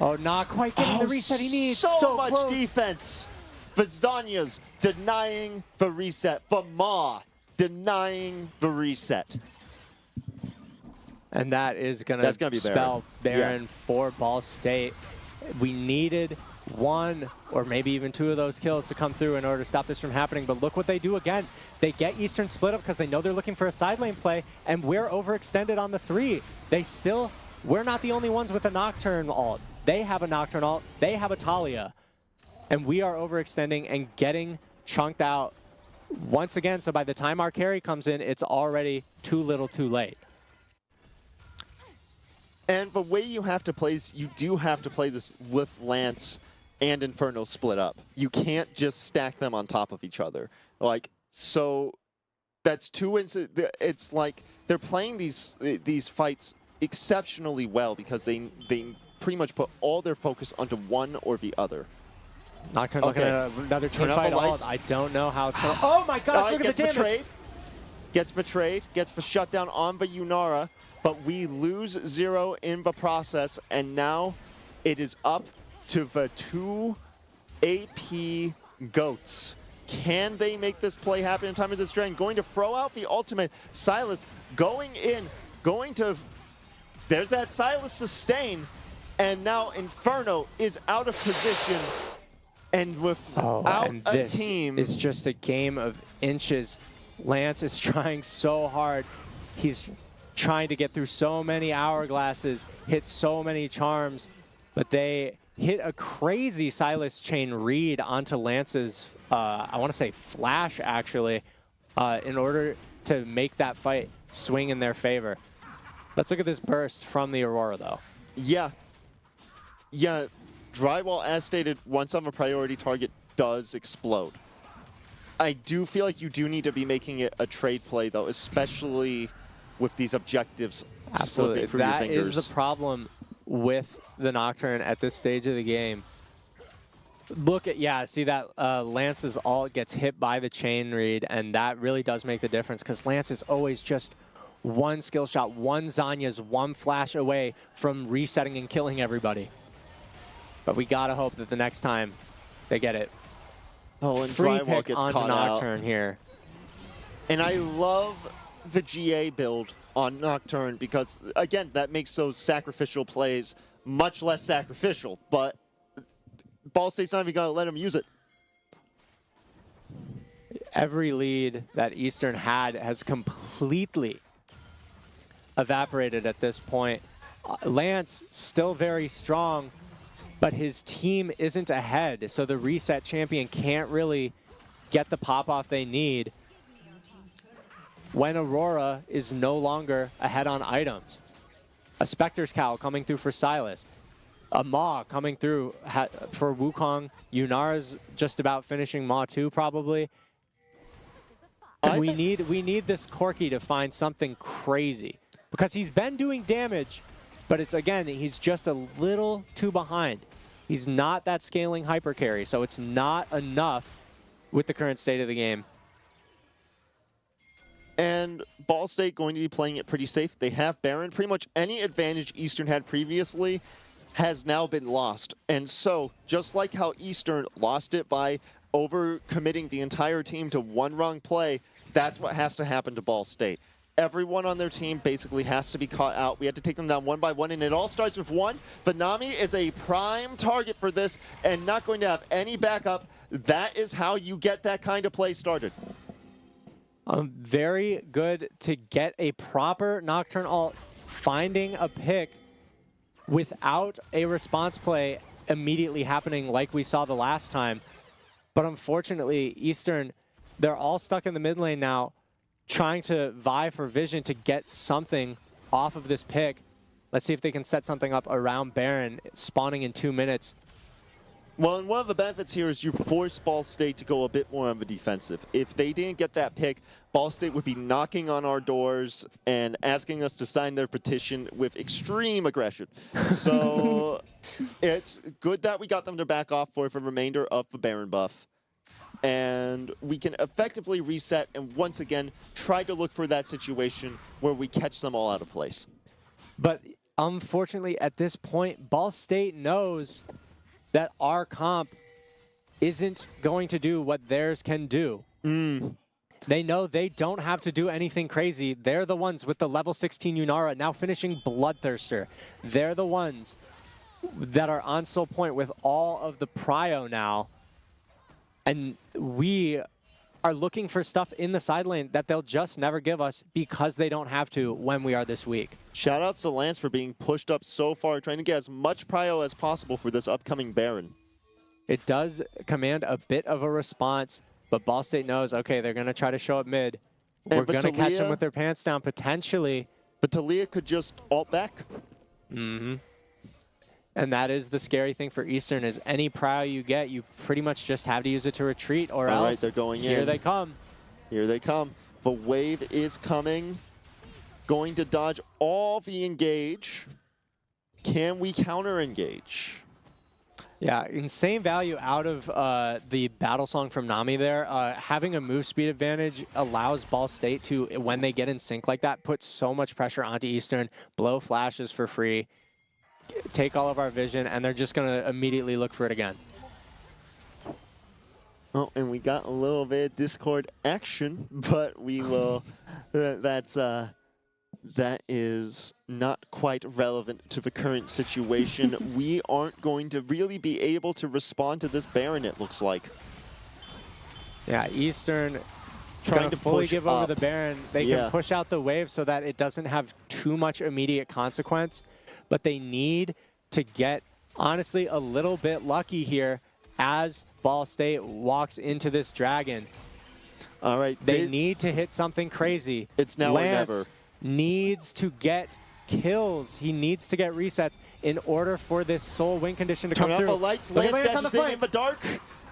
Oh, not quite getting the reset he needs. So much close. defense. Vazania's denying the reset. Vamar denying the reset. And that is going That's to gonna be spell Baron. Baron for Ball State. We needed one or maybe even two of those kills to come through in order to stop this from happening. But look what they do again. They get Eastern split up because they know they're looking for a side lane play, and we're overextended on the 3. We're not the only ones with a Nocturne ult. They have a Nocturne ult. They have a Talia. And we are overextending and getting chunked out once again. So by the time our carry comes in, it's already too little too late. And the way you have to play, you do have to play this with Lance and Inferno split up. You can't just stack them on top of each other. Like, so that's it's like they're playing these fights exceptionally well because they pretty much put all their focus onto one or the other. Nocturne looking at another team fight ult. I don't know how it's going to... Oh my gosh, look at the damage! Gets betrayed, gets the shutdown on the Yunara, but we lose Zero in the process, and now it is up to the 2 AP GOATs. Can they make this play happen in time of this drain? Going to throw out the ultimate. Silas going in, there's that Silas sustain, and now Inferno is out of position. And without a team... It's just a game of inches. Lance is trying so hard. He's trying to get through so many hourglasses, hit so many charms, but they hit a crazy Silas chain read onto Lance's, I want to say flash actually, in order to make that fight swing in their favor. Let's look at this burst from the Aurora though. Yeah. Yeah. Drywall, as stated, once on a priority target, does explode. I do feel like you do need to be making it a trade play, though, especially with these objectives slipping through your fingers. That is the problem with the Nocturne at this stage of the game. Look at, see that Lance's ult gets hit by the chain read, and that really does make the difference because Lance is always just one skill shot, one Zanya's, one flash away from resetting and killing everybody. But we gotta hope that the next time they get it. Oh, and Free Drywall pick gets onto caught Nocturne out here. And I love the GA build on Nocturne because, again, that makes those sacrificial plays much less sacrificial. But Ball State's not even gonna let him use it. Every lead that Eastern had has completely evaporated at this point. Lance still very strong, but his team isn't ahead, so the reset champion can't really get the pop-off they need when Aurora is no longer ahead on items. A Spectre's Cowl coming through for Silas. A Maw coming through for Wukong. Yunara's just about finishing Maw 2 probably. We need this Corki to find something crazy because he's been doing damage, but it's, again, he's just a little too behind. He's not that scaling hyper carry, so it's not enough with the current state of the game. And Ball State going to be playing it pretty safe. They have Baron. Pretty much any advantage Eastern had previously has now been lost. And so, just like how Eastern lost it by over-committing the entire team to one wrong play, that's what has to happen to Ball State. Everyone on their team basically has to be caught out. We had to take them down one by one, and it all starts with one. Vanami is a prime target for this and not going to have any backup. That is how you get that kind of play started. Very good to get a proper Nocturne ult, finding a pick without a response play immediately happening like we saw the last time. But unfortunately, Eastern, they're all stuck in the mid lane now, trying to vie for vision to get something off of this pick. Let's see if they can set something up around Baron, spawning in 2 minutes. Well, and one of the benefits here is you force Ball State to go a bit more on the defensive. If they didn't get that pick, Ball State would be knocking on our doors and asking us to sign their petition with extreme aggression. So It's good that we got them to back off for the remainder of the Baron buff. And we can effectively reset and once again try to look for that situation where we catch them all out of place. But unfortunately, at this point, Ball State knows that our comp isn't going to do what theirs can do. They know they don't have to do anything crazy. They're the ones with the level 16 Yunara now finishing Bloodthirster. They're the ones that are on Soul Point with all of the prio now. And we are looking for stuff in the side lane that they'll just never give us because they don't have to when we are this weak. Shout outs to Lance for being pushed up so far, trying to get as much prio as possible for this upcoming Baron. It does command a bit of a response, but Ball State knows, okay, they're going to try to show up mid. We're going to catch them with their pants down, potentially. But Talia could just ult back. And that is the scary thing for Eastern, is any prio you get, you pretty much just have to use it to retreat, or else Right, they're going in. Here they come. Here they come. The wave is coming. Going to dodge all the engage. Can we counter engage? Yeah, insane value out of the battle song from Nami there. Having a move speed advantage allows Ball State to, when they get in sync like that, put so much pressure onto Eastern, blow flashes for free, take all of our vision, and they're just going to immediately look for it again. Oh, and we got a little bit of Discord action, but we will, that is not quite relevant to the current situation. We aren't going to really be able to respond to this Baron, it looks like. Yeah, Eastern Trying to fully push give up. over the Baron. They can push out the wave so that it doesn't have too much immediate consequence, but they need to get, honestly, a little bit lucky here as Ball State walks into this dragon. All right. They need to hit something crazy. It's now Lance or never. Needs to get kills. He needs to get resets in order for this soul win condition to come Turn through. on the lights. Look at Lance on the dashes in flank. the dark.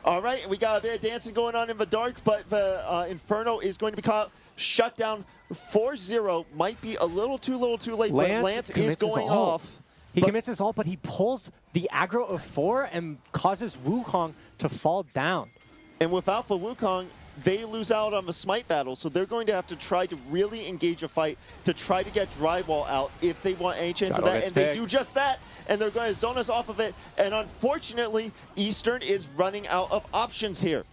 All right, we got a bit of dancing going on in the dark, but the Inferno is going to be caught. Shut down 4-0. Might be a little too late, but Lance is going off. He commits his ult, but he pulls the aggro of 4 and causes Wukong to fall down. And without the Wukong, they lose out on the smite battle, so they're going to have to try to really engage a fight to try to get Drywall out if they want any chance of that, and they do just that, and they're going to zone us off of it, and unfortunately, Eastern is running out of options here.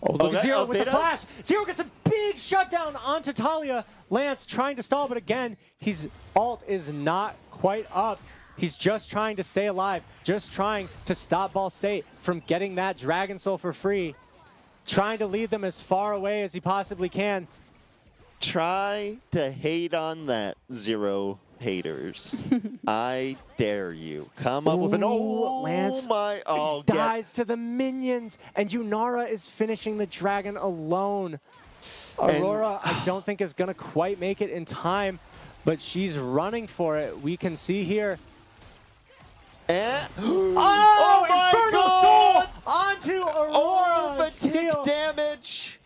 Oh, look at Zero with the Theta? flash. Zero gets a big shutdown onto Talia. Lance trying to stall, but again, his ult is not quite up. He's just trying to stay alive, just trying to stop Ball State from getting that Dragon Soul for free, trying to lead them as far away as he possibly can. Try to hate on that, Zero haters. I dare you. Come up with an Lance dies to the minions, and Yunara is finishing the dragon alone. Aurora, I don't think is going to quite make it in time, but she's running for it. We can see here. Oh my God! Onto Aurora! Oh, the tick Steal. damage!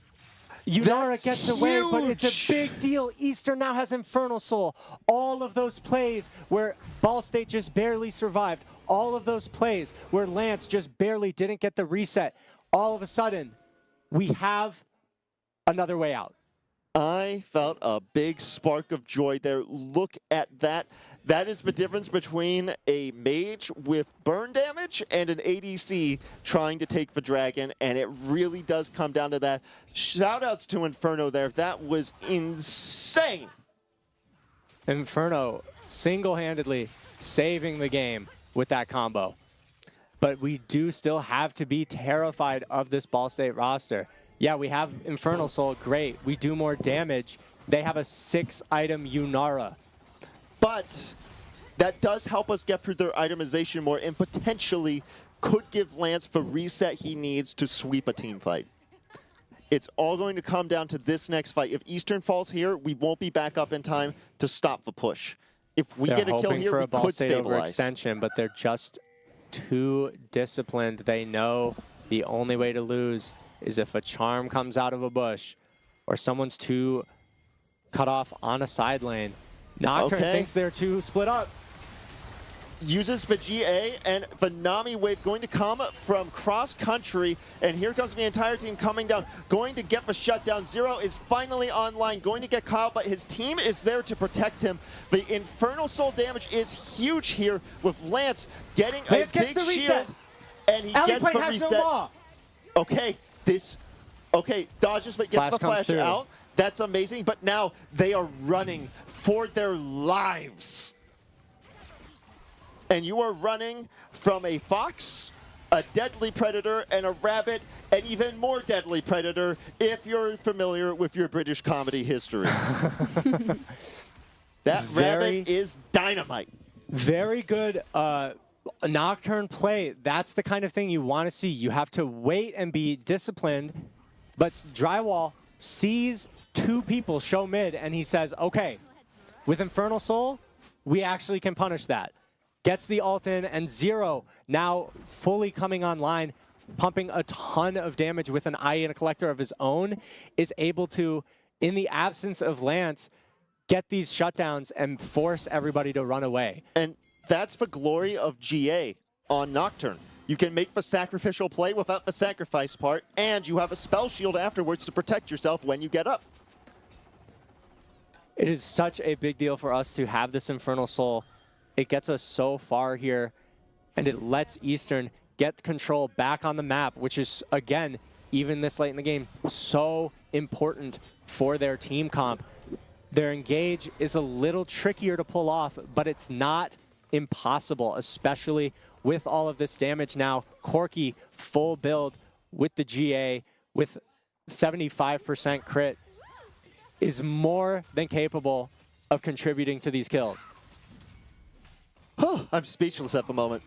Yunara That's gets away, but it's a huge. big deal. Eastern now has Infernal Soul. All of those plays where Ball State just barely survived, all of those plays where Lance just barely didn't get the reset, all of a sudden, we have another way out. I felt a big spark of joy there. Look at that. That is the difference between a mage with burn damage and an ADC trying to take the dragon, and it really does come down to that. Shoutouts to Inferno there. That was insane. Inferno single-handedly saving the game with that combo. But we do still have to be terrified of this Ball State roster. Yeah, we have Infernal Soul, great. We do more damage. They have a 6-item Yunara. But that does help us get through their itemization more and potentially could give Lance the reset he needs to sweep a team fight. It's all going to come down to this next fight. If Eastern falls here, we won't be back up in time to stop the push. If we get a kill here, we could stabilize. Extension, but they're just too disciplined. They know the only way to lose is if a charm comes out of a bush or someone's too cut off on a side lane. Nocturne thinks they're too split up. uses the GA, and the Nami wave going to come from cross country, and here comes the entire team coming down, going to get the shutdown. Zero is finally online, going to get Kyle, but his team is there to protect him. The Infernal Soul damage is huge here, with Lance getting Lance a big shield, and he gets the reset. Okay, dodges but gets the flash out. That's amazing, but now they are running for their lives. And you are running from a fox, a deadly predator, and a rabbit, an even more deadly predator if you're familiar with your British comedy history. That rabbit is dynamite. Very good Nocturne play. That's the kind of thing you want to see. You have to wait and be disciplined, but Drywall sees two people show mid, and he says, okay, with Infernal Soul, we actually can punish that. Gets the ult in, and Zero now fully coming online, pumping a ton of damage with an IE and a collector of his own, is able to, in the absence of Lance, get these shutdowns and force everybody to run away. And that's the glory of GA on Nocturne. You can make the sacrificial play without the sacrifice part, and you have a spell shield afterwards to protect yourself when you get up. It is such a big deal for us to have this Infernal Soul. It gets us so far here, and it lets Eastern get control back on the map, which is, again, even this late in the game, so important for their team comp. Their engage is a little trickier to pull off, but it's not impossible, especially with all of this damage now. Corki, full build with the GA, with 75% crit, is more than capable of contributing to these kills. I'm speechless at the moment.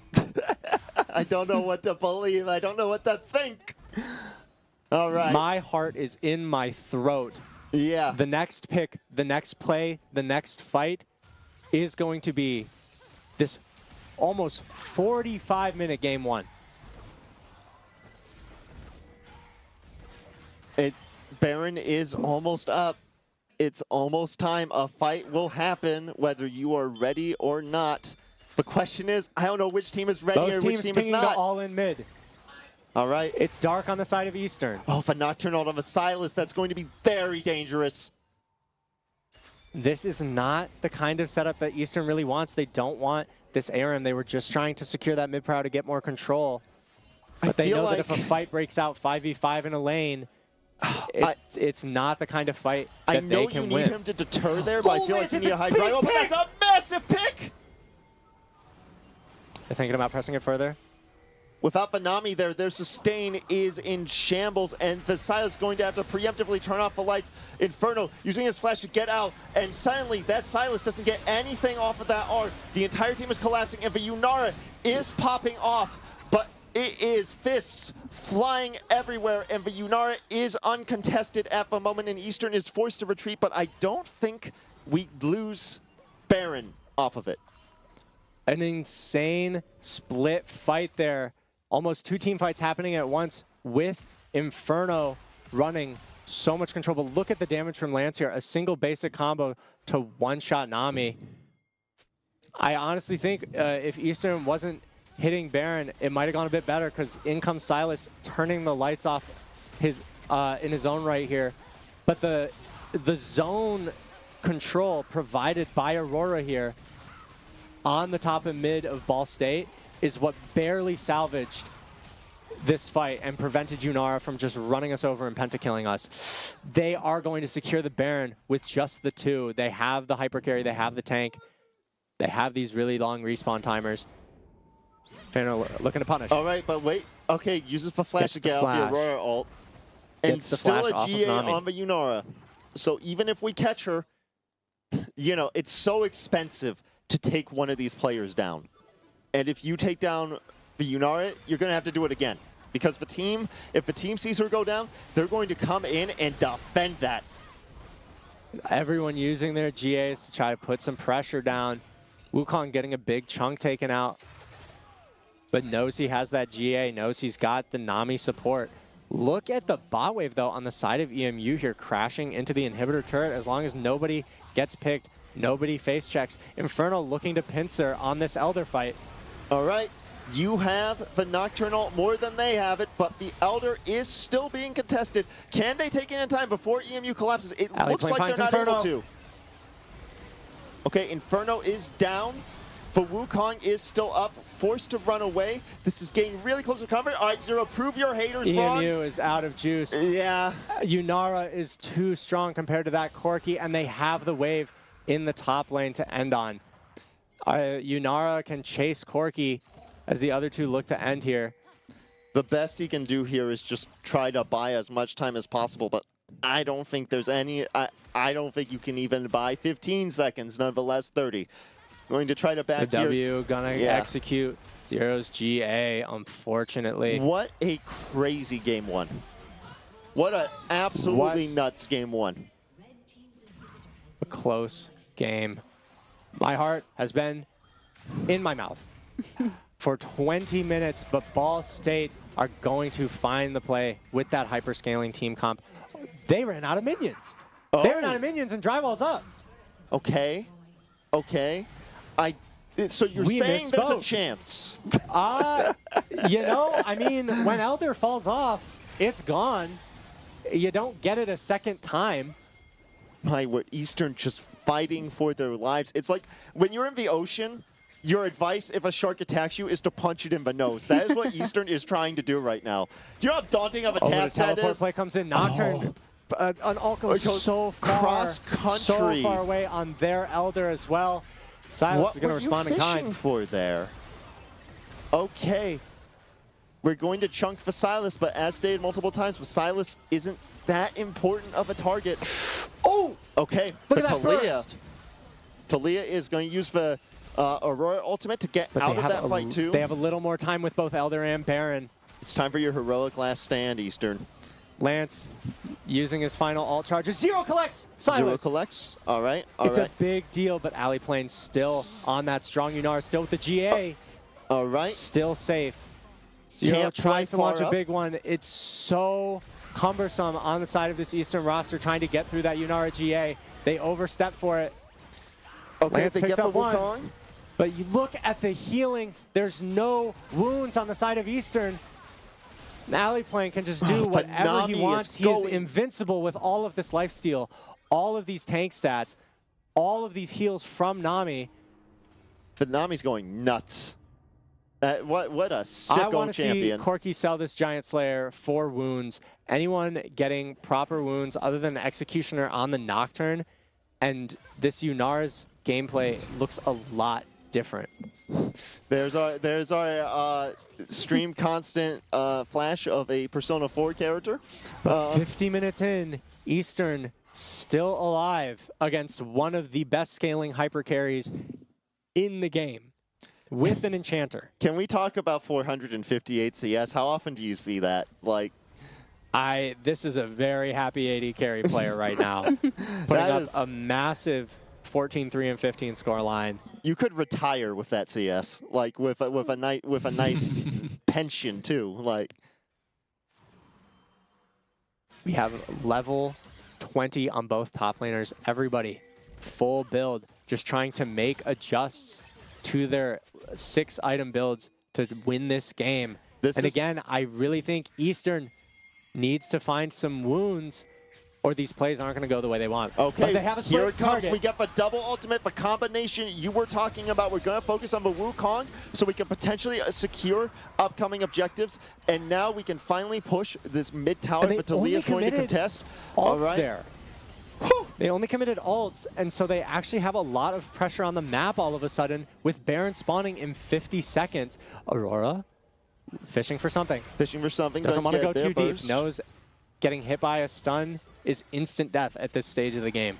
I don't know what to believe. I don't know what to think. All right. My heart is in my throat. Yeah. The next pick, the next play, the next fight is going to be this almost 45-minute game one. Baron is almost up. It's almost time. A fight will happen whether you are ready or not. The question is, I don't know which team is ready or which team is not. All in mid. All right. It's dark on the side of Eastern. Oh, if a Nocturne out of a Silas, that's going to be very dangerous. This is not the kind of setup that Eastern really wants. They don't want this ARM. They were just trying to secure that mid-prow to get more control. But they know that if a fight breaks out 5v5 in a lane, it's not the kind of fight that they can win. I know you need him to deter there, but I feel like you need a high drive. Oh, but that's a massive pick! They're thinking about pressing it further. Without the Nami there, their sustain is in shambles, and the Silas going to have to preemptively turn off the lights. Inferno using his flash to get out, and suddenly that Silas doesn't get anything off of that R. The entire team is collapsing, and the Yunara is popping off, but it is fists flying everywhere, and the Yunara is uncontested at the moment, and Eastern is forced to retreat, but I don't think we lose Baron off of it. An insane split fight there. Almost two team fights happening at once with Inferno running so much control. But look at the damage from Lance here. A single basic combo to one-shot Nami. I honestly think if Eastern wasn't hitting Baron, it might have gone a bit better, because in comes Silas turning the lights off in his own right here. But the zone control provided by Aurora here on the top and mid of Ball State is what barely salvaged this fight and prevented Junara from just running us over and pentakilling us. They are going to secure the Baron with just the two. They have the hyper carry, they have the tank, they have these really long respawn timers. Fano looking to punish. All right, but wait. Okay, uses the flash to get off the Aurora ult. And still a GA on the Yunara. So even if we catch her, you know, it's so expensive to take one of these players down. And if you take down the Yunara, you're going to have to do it again. Because if the team sees her go down, they're going to come in and defend that. Everyone using their GAs to try to put some pressure down. Wukong getting a big chunk taken out, but knows he has that GA, knows he's got the Nami support. Look at the bot wave, though, on the side of EMU here, crashing into the inhibitor turret. As long as nobody gets picked, Nobody face checks. Inferno looking to pincer on this Elder fight. All right. You have the Nocturnal more than they have it, but the Elder is still being contested. Can they take it in time before EMU collapses? It looks like they're not able to. Okay, Inferno is down. The Wukong is still up, forced to run away. This is getting really close to cover. All right, Zero, prove your haters wrong. EMU is out of juice. Yeah. Yunara is too strong compared to that Corki, and they have the wave in the top lane to end on. Yunara can chase Corki as the other two look to end here. The best he can do here is just try to buy as much time as possible, but I don't think there's any, I don't think you can even buy 15 seconds, nonetheless 30. Going to try to back the here. W gonna execute Zero's GA, unfortunately. What a crazy game one. What an absolutely nuts game one. A close game. My heart has been in my mouth for 20 minutes, but Ball State are going to find the play with that hyperscaling team comp. They ran out of minions. They ran out of minions and Drywall's up. Okay. Okay. So you're saying there's a chance? You know, I mean, when Elder falls off, it's gone. You don't get it a second time. My word, Eastern just fighting for their lives. It's like when you're in the ocean, your advice if a shark attacks you is to punch it in the nose. That is what Eastern is trying to do right now. You know how daunting of a task that is? Teleport play comes in, Nocturne. An Ulco so far away on their Elder as well. Silas is going to respond in kind. What were you fishing for there? Okay. We're going to chunk for Silas, but as stated multiple times, Silas isn't that important of a target. Oh! Okay, Look but at that burst. Talia is going to use the Aurora ultimate to get out of that fight too. They have a little more time with both Elder and Baron. It's time for your heroic last stand, Eastern. Lance using his final ult charges. Zero collects! Silas. Zero collects. All right, all right. It's a big deal, but Ali Plane's still on that strong Yunara, still with the GA. All right. Still safe. Zero tries to launch a big one. It's so cumbersome on the side of this Eastern roster trying to get through that Yunara GA. They overstep for it. Okay, Lance they picks get up the one. Wukong. But you look at the healing. There's no wounds on the side of Eastern. Aliplane can just do whatever he wants. He is invincible with all of this lifesteal, all of these tank stats, all of these heals from Nami. But Nami's going nuts. What a sicko champion. I want to see Corki sell this Giant Slayer for wounds. Anyone getting proper wounds other than Executioner on the Nocturne, and this Yunara's gameplay looks a lot different. There's our stream constant flash of a Persona 4 character. But 50 minutes in, Eastern still alive against one of the best scaling hyper carries in the game with an Enchanter. Can we talk about 458 CS? How often do you see that? Like, this is a very happy AD carry player right now, putting up a massive 14-3 and 15 score line. You could retire with that CS, like with a nice pension too. Like, we have level 20 on both top laners. Everybody full build, just trying to make adjusts to their 6-item builds to win this game. Again, I really think Eastern needs to find some wounds, or these plays aren't going to go the way they want. Okay, but they have a split here it comes. target. We get the double ultimate, the combination you were talking about. We're going to focus on the Wukong so we can potentially secure upcoming objectives. And now we can finally push this mid tower, but Talia is going to contest. All right. There. They only committed ults, and so they actually have a lot of pressure on the map all of a sudden with Baron spawning in 50 seconds. Aurora fishing for something. Fishing for something. Doesn't want to go too deep. Knows getting hit by a stun is instant death at this stage of the game.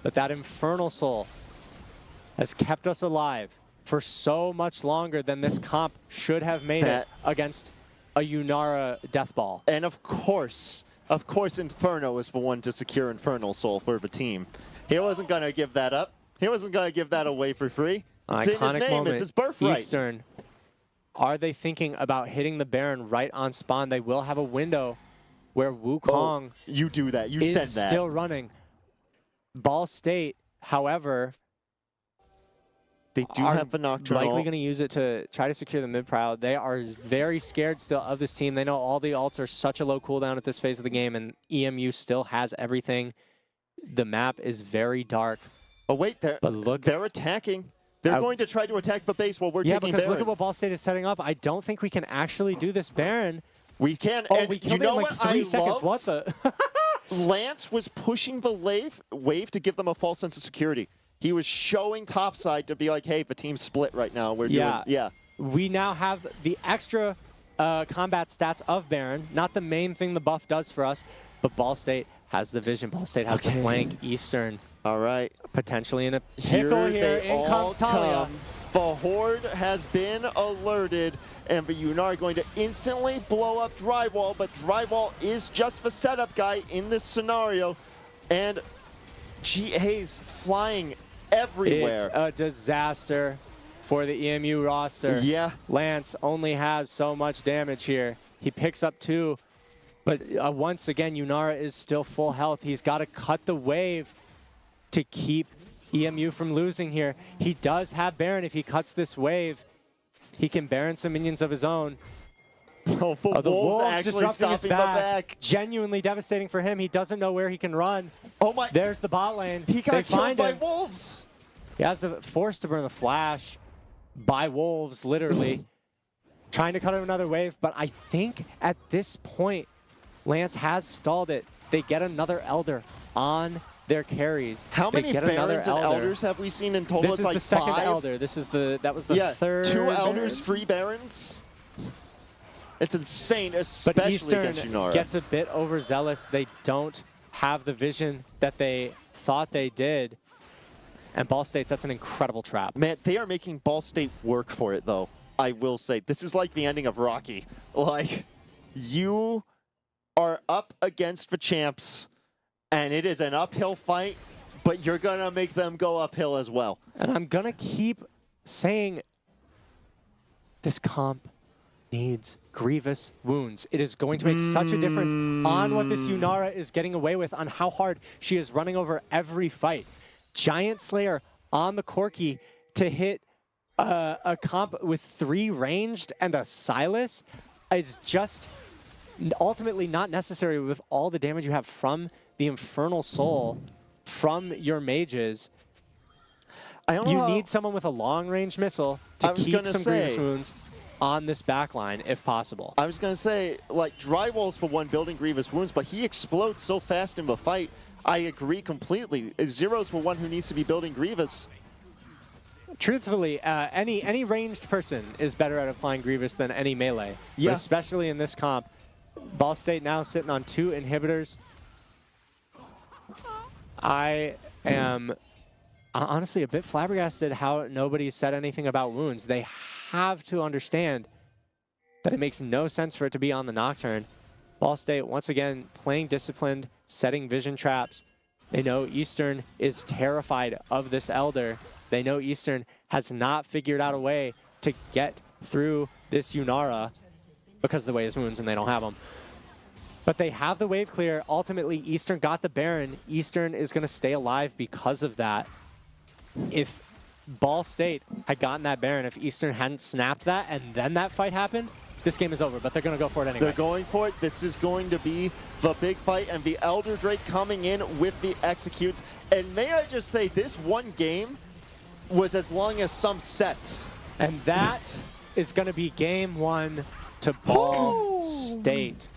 But that Infernal Soul has kept us alive for so much longer than this comp should have made it against a Yunara Death Ball. And of course, Inferno is the one to secure Infernal Soul for the team. He wasn't going to give that up. He wasn't going to give that away for free. It's in his name. It's his birthright. Eastern. Are they thinking about hitting the Baron right on spawn? They will have a window where Wukong You do that. You is said that. still running. Ball State, however, They do are have a Nocturnal. likely going to use it to try to secure the mid prow. They are very scared still of this team. They know all the ults are such a low cooldown at this phase of the game, and EMU still has everything. The map is very dark. Oh, wait. They're attacking. They're going to try to attack the base while we're taking because Baron. look at what Ball State is setting up. I don't think we can actually do this Baron. We can. Oh, and we killed you know it in like what 3 I seconds. love? What the? Lance was pushing the wave to give them a false sense of security. He was showing topside to be like, hey, the team's split right now. We're doing, yeah. We now have the extra combat stats of Baron. Not the main thing the buff does for us, but Ball State has the vision. Ball State has the flank. Eastern. All right. Potentially in a pickle here. In comes Talia. The Horde has been alerted, and the Yunar are going to instantly blow up Drywall, but Drywall is just the setup guy in this scenario, and GA's flying everywhere. It's a disaster for the EMU roster. Yeah. Lance only has so much damage here. He picks up 2, but once again, Yunara is still full health. He's got to cut the wave to keep EMU from losing here. He does have Baron. If he cuts this wave, he can Baron some minions of his own. Oh, the Wolves actually disrupting his stopping the back. Genuinely devastating for him. He doesn't know where he can run. Oh my! There's the bot lane. He got killed find by him. Wolves. He has to force to burn the flash by Wolves, literally. Trying to cut him another wave, but I think at this point, Lance has stalled it. They get another Elder on their carries. How many Barons and Elders have we seen in total? This it's is like the second 5? Elder. This is that was the third. 2 Elders, Baron? 3 Barons. It's insane, But especially Eastern against Yunara. gets a bit overzealous. They don't have the vision that they thought they did. And Ball State's, that's an incredible trap. Man, they are making Ball State work for it, though. I will say, this is like the ending of Rocky. Like, you are up against the champs, and it is an uphill fight, but you're going to make them go uphill as well. And I'm going to keep saying this comp needs grievous wounds. It is going to make such a difference on what this Yunara is getting away with, on how hard she is running over every fight. Giant Slayer on the Corki to hit a comp with 3 ranged and a Silas is just ultimately not necessary with all the damage you have from the Infernal Soul, from your mages. You need someone with a long-range missile to keep some grievous wounds on this backline, if possible. I was going to say, like, Drywall's the one building grievous wounds, but he explodes so fast in the fight. I agree completely. Zero's the one who needs to be building grievous. Truthfully, any ranged person is better at applying grievous than any melee, yeah. especially in this comp. Ball State now sitting on 2 inhibitors. I am honestly a bit flabbergasted how nobody said anything about wounds. They have to understand that it makes no sense for it to be on the Nocturne. Ball State, once again, playing disciplined, setting vision traps. They know Eastern is terrified of this Elder. They know Eastern has not figured out a way to get through this Yunara because of the way his wounds and they don't have them. But they have the wave clear. Ultimately, Eastern got the Baron. Eastern is going to stay alive because of that. If Ball State had gotten that Baron, if Eastern hadn't snapped that and then that fight happened, this game is over, but they're going to go for it anyway. They're going for it. This is going to be the big fight, and the Elder Drake coming in with the executes. And may I just say, this one game was as long as some sets. And that is going to be game 1 to Ball State.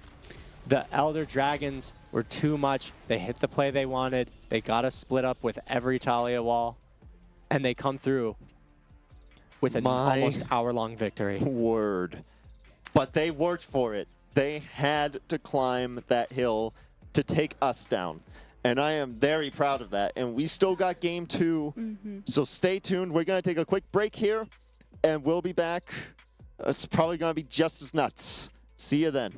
The Elder Dragons were too much. They hit the play they wanted. They got to split up with every Talia wall. And they come through with an almost hour-long victory. Word. But they worked for it. They had to climb that hill to take us down. And I am very proud of that. And we still got game 2. So stay tuned. We're going to take a quick break here. And we'll be back. It's probably going to be just as nuts. See you then.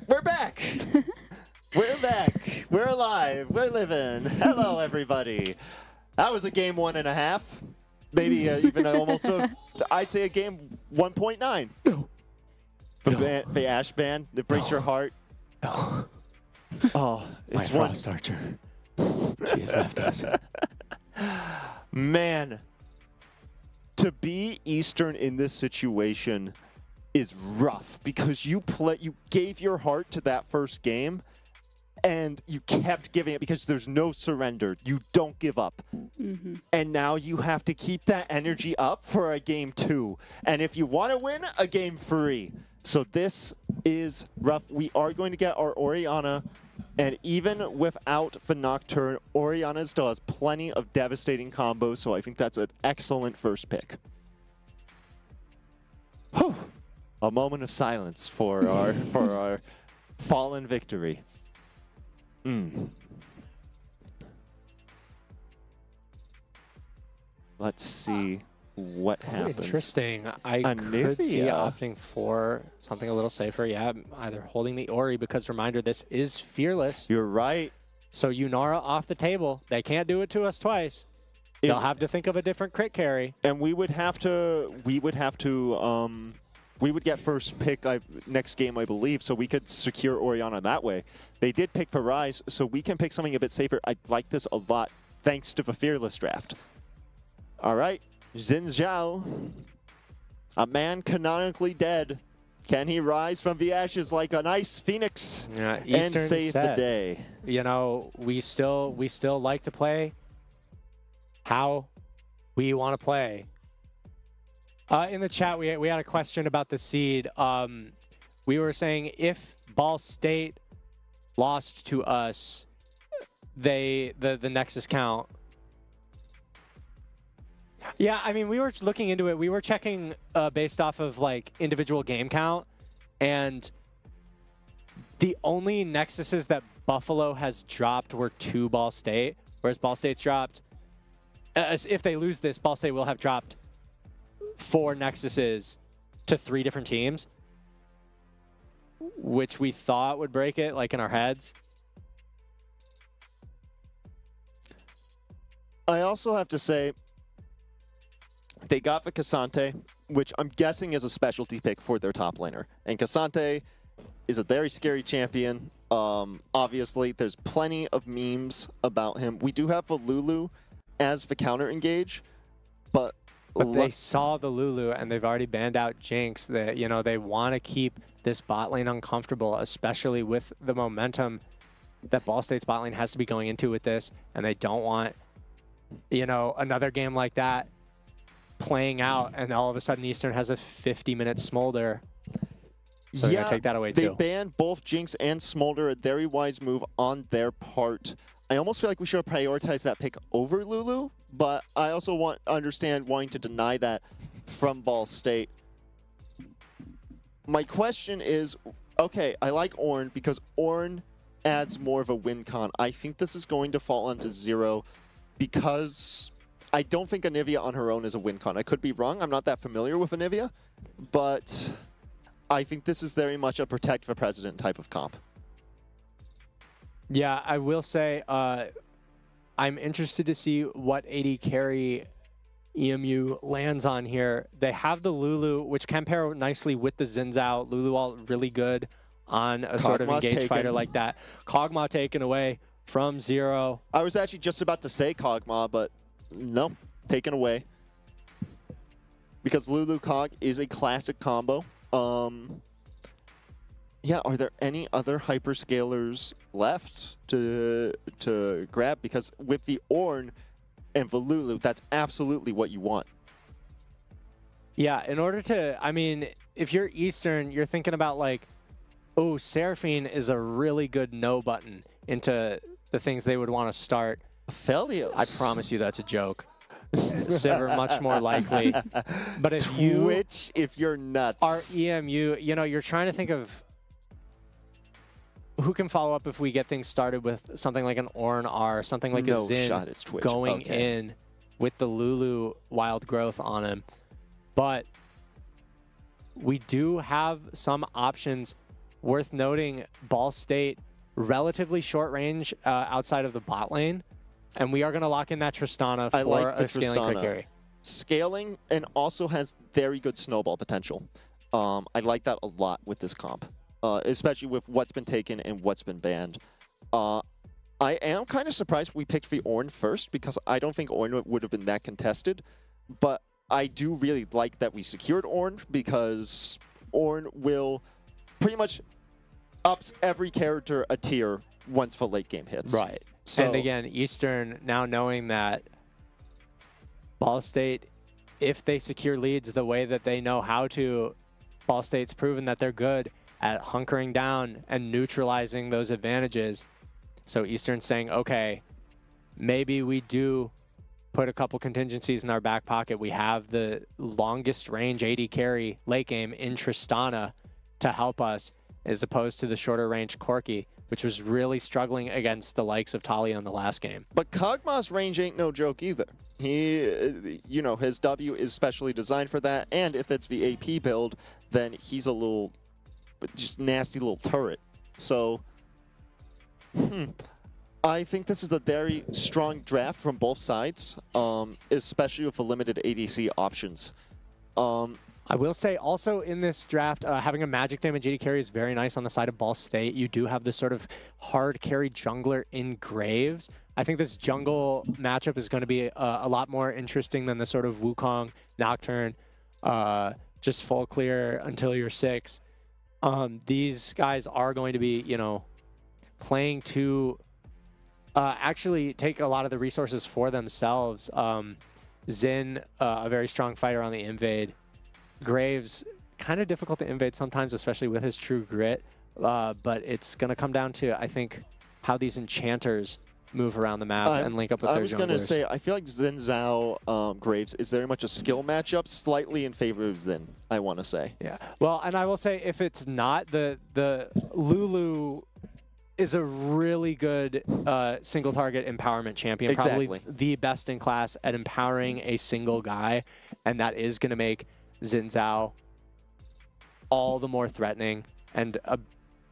We're back. We're back. We're alive. We're living. Hello, everybody. That was a game 1.5. Maybe even almost, I'd say a game 1.9. The Ash Band, it breaks your heart. No. Oh, it's My one. Frost Archer. She has left us. Man, to be Eastern in this situation is rough because you gave your heart to that first game and you kept giving it because there's no surrender. You don't give up. Mm-hmm. And now you have to keep that energy up for a game 2. And if you want to win, a game 3. So this is rough. We are going to get our Orianna, and even without the Nocturne, Orianna still has plenty of devastating combos, so I think that's an excellent first pick. Whew. A moment of silence for our fallen victory. Let's see what happens. Interesting. I could see Anivia. opting for something a little safer. Yeah, either holding the Ori, because reminder, this is Fearless. You're right. So Yunara off the table. They can't do it to us twice. They'll have to think of a different crit carry. And we would get first pick next game, I believe, so we could secure Orianna that way. They did pick Farise, so we can pick something a bit safer. I like this a lot, thanks to the Fearless draft. All right, Xin Zhao, a man canonically dead. Can he rise from the ashes like a nice phoenix and Eastern save the set. day? You know, we still like to play how we want to play. In the chat, we had a question about the seed. We were saying if Ball State lost to us, the Nexus count. Yeah, I mean, we were looking into it. We were checking based off of like individual game count, and the only Nexuses that Buffalo has dropped were 2 Ball State, whereas Ball State's dropped. If they lose this, Ball State will have dropped 4 Nexuses to 3 different teams, which we thought would break it, like in our heads. I also have to say, they got the Cassante, which I'm guessing is a specialty pick for their top laner. And Cassante is a very scary champion. Obviously, there's plenty of memes about him. We do have a Lulu as the counter engage, but they saw the Lulu and they've already banned out Jinx. That, you know, they want to keep this bot lane uncomfortable, especially with the momentum that Ball State's bot lane has to be going into with this, and they don't want, you know, another game like that playing out, and all of a sudden Eastern has a 50-minute Smolder. So they're gonna take that away too. They banned both Jinx and Smolder, a very wise move on their part. I almost feel like we should have prioritized that pick over Lulu, but I also understand wanting to deny that from Ball State. My question is, okay, I like Ornn because Ornn adds more of a win con. I think this is going to fall onto 0 because I don't think Anivia on her own is a win con. I could be wrong. I'm not that familiar with Anivia, but I think this is very much a protect the president type of comp. Yeah, I will say I'm interested to see what AD carry EMU lands on here. They have the Lulu, which can pair nicely with the Xin Zhao. Lulu all really good on a sort of engaged fighter like that. Kog'Maw taken away from 0. I was actually just about to say Kog'Maw, but no, taken away. Because Lulu Kog is a classic combo. Yeah, are there any other hyperscalers left to grab? Because with the Ornn and the Lulu, that's absolutely what you want. Yeah, in order to, I mean, if you're Eastern, you're thinking about like, oh, Seraphine is a really good no button into the things they would want to start. Aphelios. I promise you that's a joke. Sivir much more likely. But if you Twitch, if you're nuts. are EMU, you know, you're trying to think of who can follow up if we get things started with something like an Ornn R, something like No a Xin shot, it's Twitch. going Okay. in with the Lulu wild growth on him. But we do have some options worth noting, Ball State, relatively short range outside of the bot lane. And we are going to lock in that Tristana for like the a scaling quick Tristana. carry. Scaling and also has very good snowball potential. I like that a lot with this comp, especially with what's been taken and what's been banned. I am kind of surprised we picked the Ornn first because I don't think Ornn would have been that contested, but I do really like that we secured Ornn because Ornn will pretty much ups every character a tier once the late game hits. Right. So, and again, Eastern now knowing that Ball State, if they secure leads the way that they know how to, Ball State's proven that they're good at hunkering down and neutralizing those advantages. So Eastern's saying, okay, maybe we do put a couple contingencies in our back pocket. We have the longest range AD carry late game in Tristana to help us, as opposed to the shorter range Corki, which was really struggling against the likes of Talia in the last game. But Kog'Maw's range ain't no joke either. He, you know, his W is specially designed for that, and if it's the AP build, then he's a little, just nasty little turret. So, I think this is a very strong draft from both sides, especially with the limited ADC options. I will say also in this draft, having a magic damage AD carry is very nice on the side of Ball State. You do have this sort of hard carry jungler in Graves. I think this jungle matchup is going to be a lot more interesting than the sort of Wukong, Nocturne, just full clear until you're 6. These guys are going to be, you know, playing to actually take a lot of the resources for themselves. Xin, a very strong fighter on the invade. Graves, kind of difficult to invade sometimes, especially with his true grit. But it's going to come down to, I think, how these enchanters move around the map and link up with their junglers. I was going to say, I feel like Xin Zhao Graves is very much a skill matchup, slightly in favor of Xin, I want to say. Yeah. Well, and I will say, if it's not, the Lulu is a really good single target empowerment champion. Exactly. Probably the best in class at empowering a single guy. And that is going to make Xin Zhao all the more threatening. And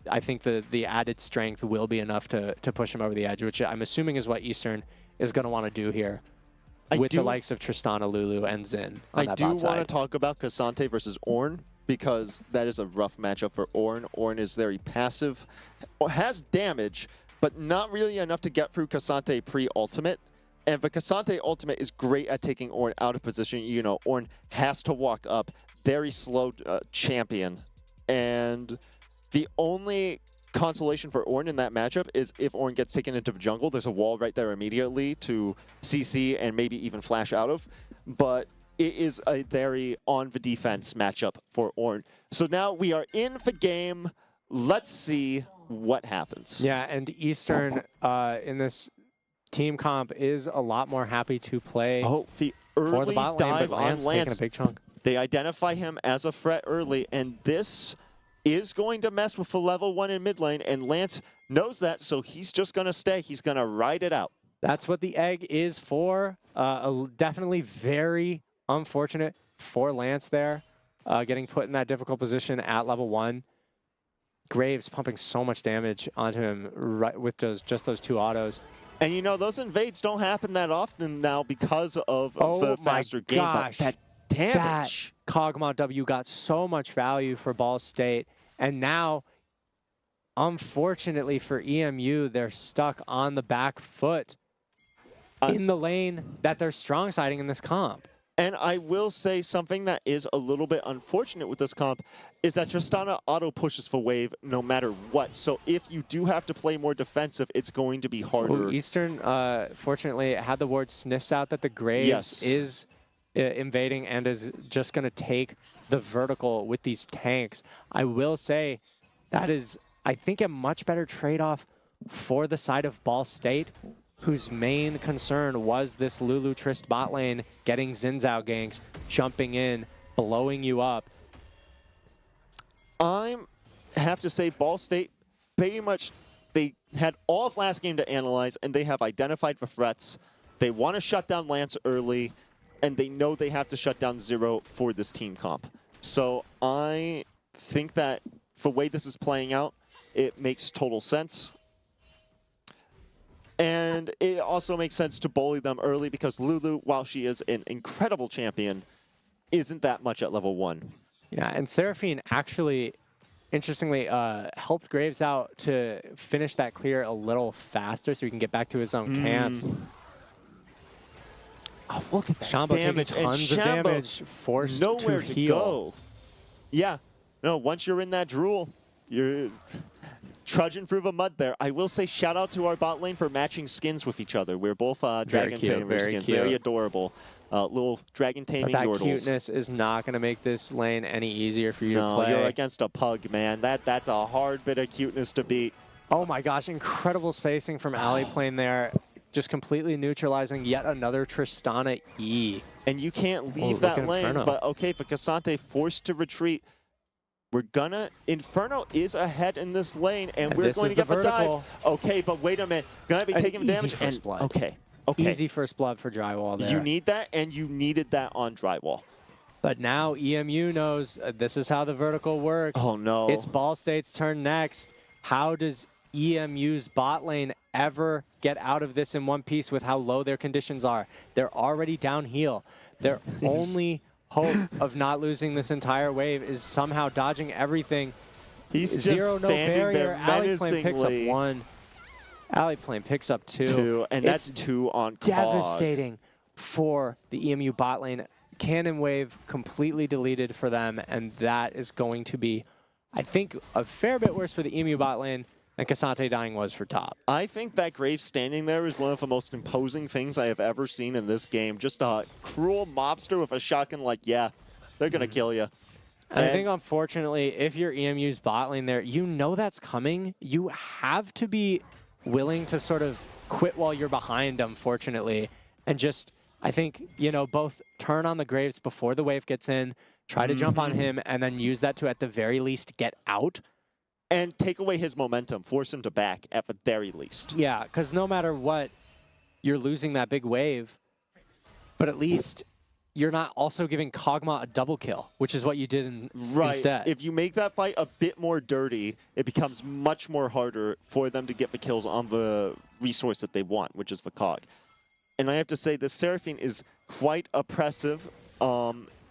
I think the added strength will be enough to push him over the edge, which I'm assuming is what Eastern is going to want to do here with the likes of Tristana, Lulu, and Xin on that I do bot side. want to talk about Cassante versus Ornn, because that is a rough matchup for Ornn. Ornn is very passive, has damage, but not really enough to get through Cassante pre-ultimate. And the Cassante ultimate is great at taking Ornn out of position. You know, Ornn has to walk up, very slow champion. And the only consolation for Ornn in that matchup is if Ornn gets taken into the jungle, there's a wall right there immediately to CC and maybe even flash out of. But it is a very on the defense matchup for Ornn. So now we are in the game. Let's see what happens. Yeah, and Eastern in this team comp is a lot more happy to play The for the early bot lane, dive but on Lance taking a Lance. big chunk. They identify him as a threat early, and this is going to mess with the level 1 in mid lane, and Lance knows that, so he's just going to stay. He's going to ride it out. That's what the egg is for. Definitely very unfortunate for Lance there, getting put in that difficult position at level 1. Graves pumping so much damage onto him right with just those 2 autos. And you know, those invades don't happen that often now because of the faster game, but that damage. That Kog'Maw W got so much value for Ball State, and now, unfortunately for EMU, they're stuck on the back foot in the lane that they're strong siding in this comp. And I will say something that is a little bit unfortunate with this comp is that Tristana auto pushes for wave no matter what. So if you do have to play more defensive, it's going to be harder. Ooh, Eastern, fortunately, had the ward sniffs out that the Graves is invading and is just going to take the vertical with these tanks. I will say that is, I think, a much better trade-off for the side of Ball State, whose main concern was this Lulu Trist bot lane, getting Xin Zhao ganks, jumping in, blowing you up. I have to say Ball State, pretty much, they had all of last game to analyze, and they have identified the threats. They want to shut down Lance early, and they know they have to shut down Zero for this team comp. So I think that for the way this is playing out, it makes total sense. And it also makes sense to bully them early because Lulu, while she is an incredible champion, isn't that much at level 1. Yeah, and Seraphine actually, interestingly, helped Graves out to finish that clear a little faster so he can get back to his own camps. Oh, look at that Shambo damage. taking tons of Shambo damage, forced nowhere to to heal. go. Yeah, no, once you're in that drool, you're trudging through the mud there. I will say shout out to our bot lane for matching skins with each other. We're both Dragon Tamer skins. Cute. Very adorable. Little Dragon Taming But that Yordles. cuteness is not going to make this lane any easier for you to play. No, you're against a pug, man. That's a hard bit of cuteness to beat. Oh my gosh, incredible spacing from Alley Plane there. Just completely neutralizing yet another Tristana E. And you can't leave look at that lane, Inferno. but okay, for Cassante forced to retreat. We're gonna, Inferno is ahead in this lane, and we're this going is to get the the dive. vertical. Okay, but wait a minute. Gonna be An taking easy damage. first And, blood. okay. Easy first blood for Drywall there. You need that, and you needed that on Drywall. But now EMU knows this is how the vertical works. Oh, no. It's Ball State's turn next. How does EMU's bot lane ever get out of this in one piece with how low their conditions are? They're already down heal. Their only hope of not losing this entire wave is somehow dodging everything. He's just Zero, no standing barrier. there Alley Plane picks up menacingly. 1. Alley Plane picks up 2. And It's that's 2 on Cog. devastating for the EMU bot lane. Cannon Wave completely deleted for them, and that is going to be, I think, a fair bit worse for the EMU bot lane than Cassante dying was for top. I think that Graves standing there is one of the most imposing things I have ever seen in this game. Just a cruel mobster with a shotgun like, yeah, they're going to kill you. And I think, unfortunately, if you're EMU's bot lane there, you know that's coming. You have to be willing to sort of quit while you're behind, unfortunately, and just, I think, you know, both turn on the Graves before the wave gets in, try to jump on him, and then use that to, at the very least, get out. And take away his momentum, force him to back at the very least. Yeah, because no matter what, you're losing that big wave, but at least you're not also giving Kog'Maw a double kill, which is what you did instead. If you make that fight a bit more dirty, it becomes much more harder for them to get the kills on the resource that they want, which is the Cog. And I have to say, this Seraphine is quite oppressive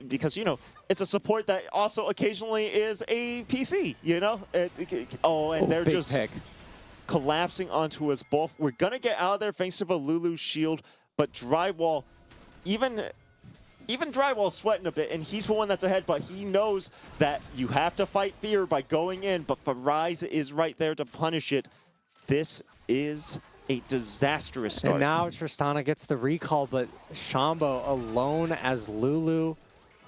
because, you know, it's a support that also occasionally is a PC, you know? They're just collapsing onto us both. We're going to get out of there thanks to the Lulu shield, but Drywall, even Drywall's sweating a bit, and he's the one that's ahead, but he knows that you have to fight fear by going in, but Farise is right there to punish it. This is a disastrous start. And now Tristana gets the recall, but Shambo alone as Lulu.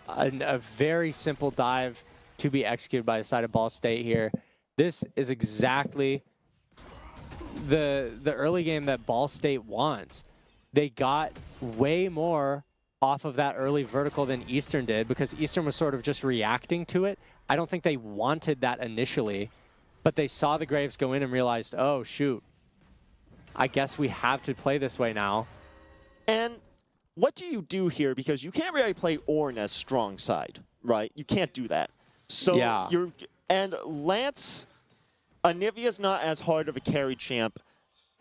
A very simple dive to be executed by the side of Ball State here. This is exactly the early game that Ball State wants. They got way more off of that early vertical than Eastern did because Eastern was sort of just reacting to it. I don't think they wanted that initially, but they saw the Graves go in and realized, oh, shoot, I guess we have to play this way now. And what do you do here? Because you can't really play Ornn as strong side, right? You can't do that. So yeah. And Lance, Anivia's not as hard of a carry champ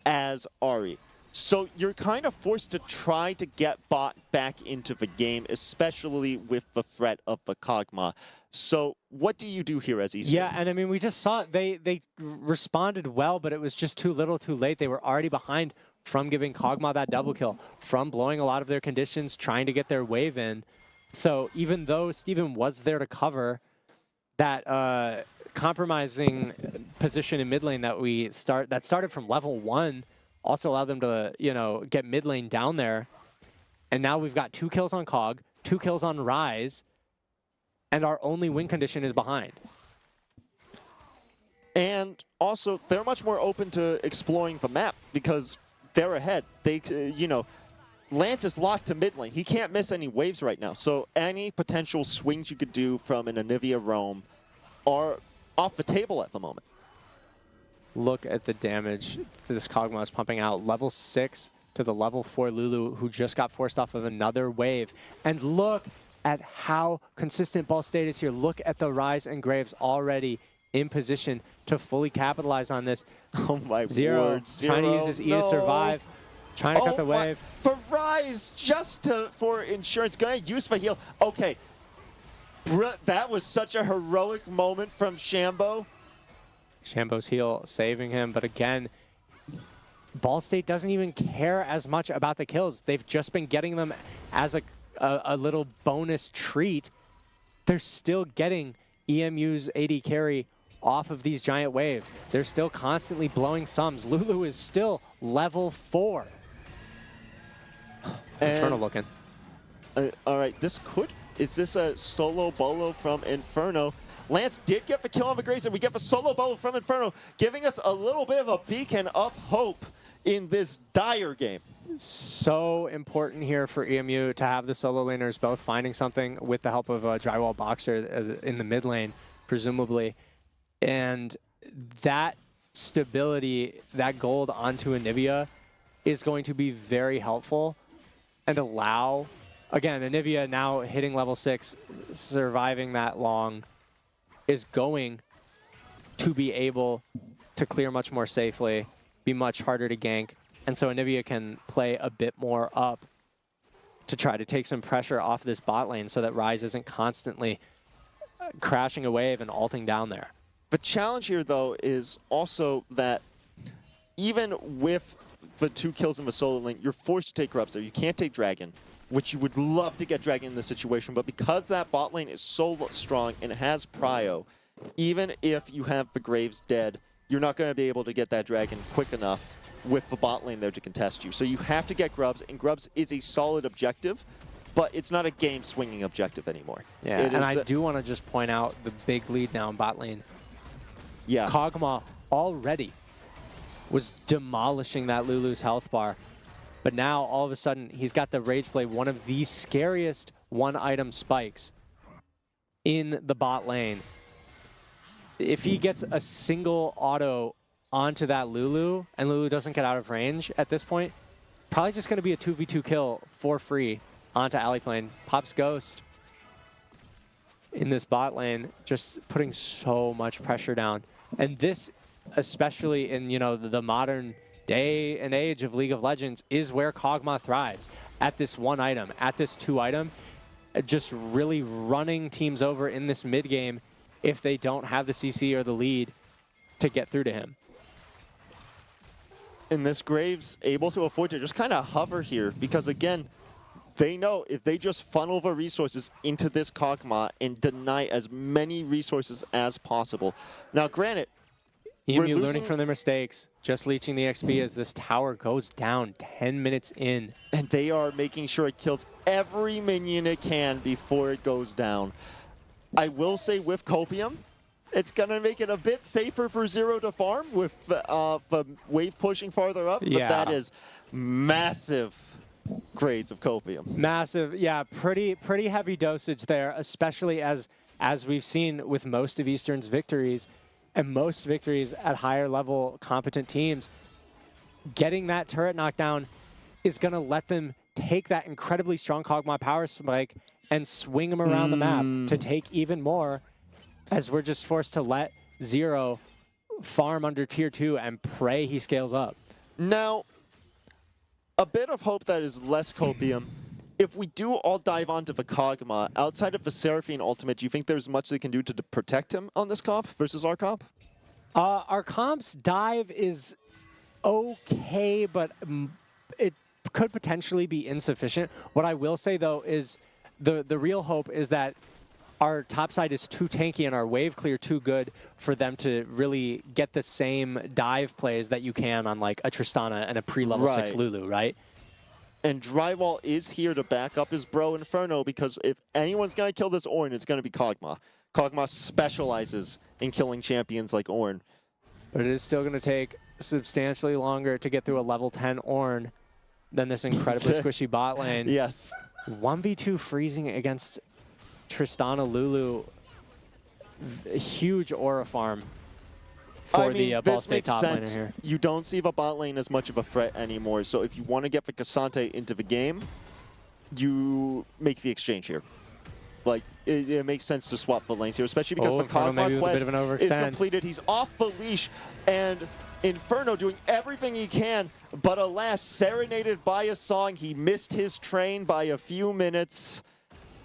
as Ahri. So you're kind of forced to try to get bot back into the game, especially with the threat of the Kog'Maw. So what do you do here as Eastern? Yeah, and I mean, we just saw it. They responded well, but it was just too little too late. They were already behind from giving Kog'Maw that double kill, from blowing a lot of their conditions, trying to get their wave in. So even though Steven was there to cover that compromising position in mid lane that started from level 1, also allowed them to, you know, get mid lane down there. And now we've got 2 kills on Cog, 2 kills on Rise, and our only win condition is behind. And also, they're much more open to exploring the map because they're ahead. They, you know, Lance is locked to mid lane. He can't miss any waves right now. So any potential swings you could do from an Anivia roam are off the table at the moment. Look at the damage this Kog'Maw is pumping out. Level 6 to the level 4 Lulu, who just got forced off of another wave. And look at how consistent Ball State is here. Look at the Rise and Graves already in position to fully capitalize on this. Oh my Zero word. trying to use his E to survive, trying to cut the wave. For Rise, just for insurance, gonna use for heal. Okay, that was such a heroic moment from Shambo. Shambo's heal saving him, but again, Ball State doesn't even care as much about the kills. They've just been getting them as a little bonus treat. They're still getting EMU's AD carry off of these giant waves. They're still constantly blowing sums. Lulu is still level 4. Inferno looking. All right, is this a solo bolo from Inferno? Lance did get the kill on the Graves, and we get the solo bolo from Inferno, giving us a little bit of a beacon of hope in this dire game. So important here for EMU to have the solo laners both finding something with the help of a drywall boxer in the mid lane, presumably. And that stability, that gold onto Anivia is going to be very helpful and allow, again, Anivia now hitting level 6, surviving that long, is going to be able to clear much more safely, be much harder to gank, and so Anivia can play a bit more up to try to take some pressure off this bot lane so that Rise isn't constantly crashing a wave and ulting down there. The challenge here, though, is also that even with the 2 kills in the solo lane, you're forced to take grubs there. You can't take Dragon, which you would love to get Dragon in this situation, but because that bot lane is so strong and has prio, even if you have the Graves dead, you're not going to be able to get that Dragon quick enough with the bot lane there to contest you. So you have to get grubs, and grubs is a solid objective, but it's not a game-swinging objective anymore. Yeah, and I do want to just point out the big lead now in bot lane. Yeah. Kog'Maw already was demolishing that Lulu's health bar, but now all of a sudden he's got the Rage Blade, one of the scariest one-item spikes in the bot lane. If he gets a single auto onto that Lulu, and Lulu doesn't get out of range at this point, probably just going to be a 2v2 kill for free onto alley plane. Pops Ghost in this bot lane, just putting so much pressure down. And this, especially in, you know, the modern day and age of League of Legends, is where Kog'Maw thrives. At this one item, at this 2 item, just really running teams over in this mid game if they don't have the CC or the lead to get through to him. And this Graves able to afford to just kind of hover here because, again, they know if they just funnel the resources into this Kog'Maw and deny as many resources as possible. Now, granted, EMU learning from their mistakes, just leeching the XP as this tower goes down 10 minutes in. And they are making sure it kills every minion it can before it goes down. I will say with Copium, it's going to make it a bit safer for Zero to farm with the wave pushing farther up, but that is massive grades of Copium. Massive, yeah, pretty heavy dosage there, especially as we've seen with most of Eastern's victories and most victories at higher level competent teams. Getting that turret knockdown is going to let them take that incredibly strong Kog'Maw power spike and swing them around the map to take even more, as we're just forced to let Zero farm under tier 2 and pray he scales up. Now, a bit of hope that is less Copium. If we do all dive onto the Kog'Maw, outside of the Seraphine ultimate, do you think there's much they can do to protect him on this comp versus our comp? Our comp's dive is okay, but it could potentially be insufficient. What I will say, though, is the real hope is that our top side is too tanky and our wave clear too good for them to really get the same dive plays that you can on like a Tristana and a pre-level 6 Lulu, right? And Drywall is here to back up his bro Inferno, because if anyone's going to kill this Ornn, it's going to be Kog'Maw. Kog'Maw specializes in killing champions like Ornn. But it is still going to take substantially longer to get through a level 10 Ornn than this incredibly squishy bot lane. Yes. 1v2 freezing against Tristana Lulu. A huge aura farm for the Ball State top laner here. You don't see the bot lane as much of a threat anymore. So if you want to get the Cassante into the game, you make the exchange here. Like, it makes sense to swap the lanes here, especially because the Inferno maybe Cogma with a bit quest of an is overextend. completed. He's off the leash, and Inferno doing everything he can, but alas, serenaded by a song. He missed his train by a few minutes,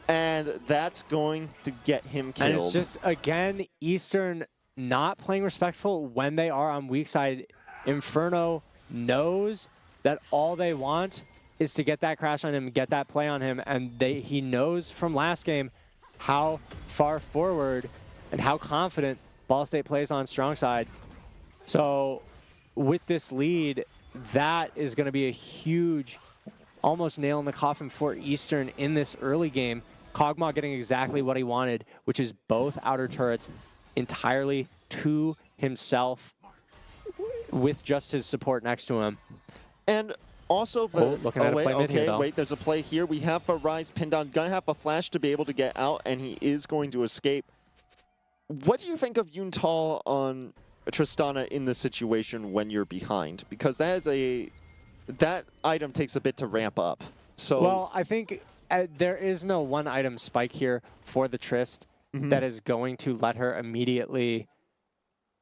and that's going to get him killed. And it's just, again, Eastern not playing respectful when they are on weak side. Inferno knows that all they want is to get that crash on him, get that play on him, and he knows from last game how far forward and how confident Ball State plays on strong side. So with this lead, that is going to be a huge, almost nail in the coffin for Eastern in this early game. Kog'Maw getting exactly what he wanted, which is both outer turrets entirely to himself with just his support next to him. And also, looking at a play mid here, though. wait, there's a play here. We have a Rise pinned down, gonna have a flash to be able to get out, and he is going to escape. What do you think of Yuntal on Tristana in this situation when you're behind? Because that item takes a bit to ramp up. So well, I think there is no one item spike here for the Trist that is going to let her immediately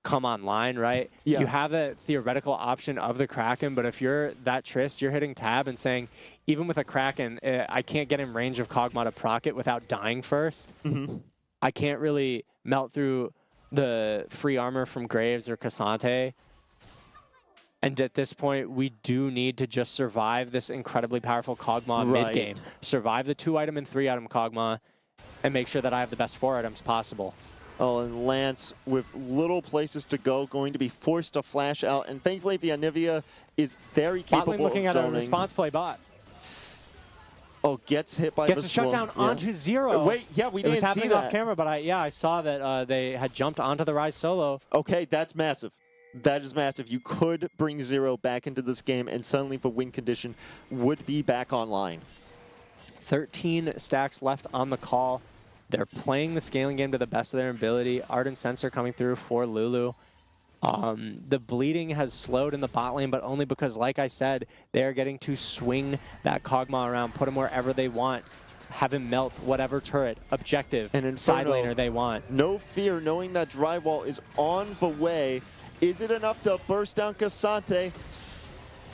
come online, right? Yeah. You have the theoretical option of the Kraken, but if you're that Trist, you're hitting tab and saying, even with a Kraken, I can't get in range of Kog'Maw to proc it without dying first. I can't really melt through the free armor from Graves or Cassante. And at this point, we do need to just survive this incredibly powerful Kog'Maw mid-game. Survive the 2-item and 3-item Kog'Maw, and make sure that I have the best 4 items possible. Oh, and Lance, with little places to go, going to be forced to flash out. And thankfully, the Anivia is very capable Botlane looking of at zoning. a response play bot. Oh, gets hit by Gets the a slow. shutdown onto Zero. Wait, yeah, we It was didn't see happening that. off camera, but I saw that they had jumped onto the Rise solo. Okay, that's massive. That is massive. You could bring Zero back into this game, and suddenly the win condition would be back online. 13 stacks left on the call. They're playing the scaling game to the best of their ability. Ardent Sensor coming through for Lulu. The bleeding has slowed in the bot lane, but only because, like I said, they are getting to swing that Kog'Maw around, put him wherever they want, have him melt whatever turret, objective, And side Inferno, laner they want. No fear, knowing that drywall is on the way. Is it enough to burst down Cassante?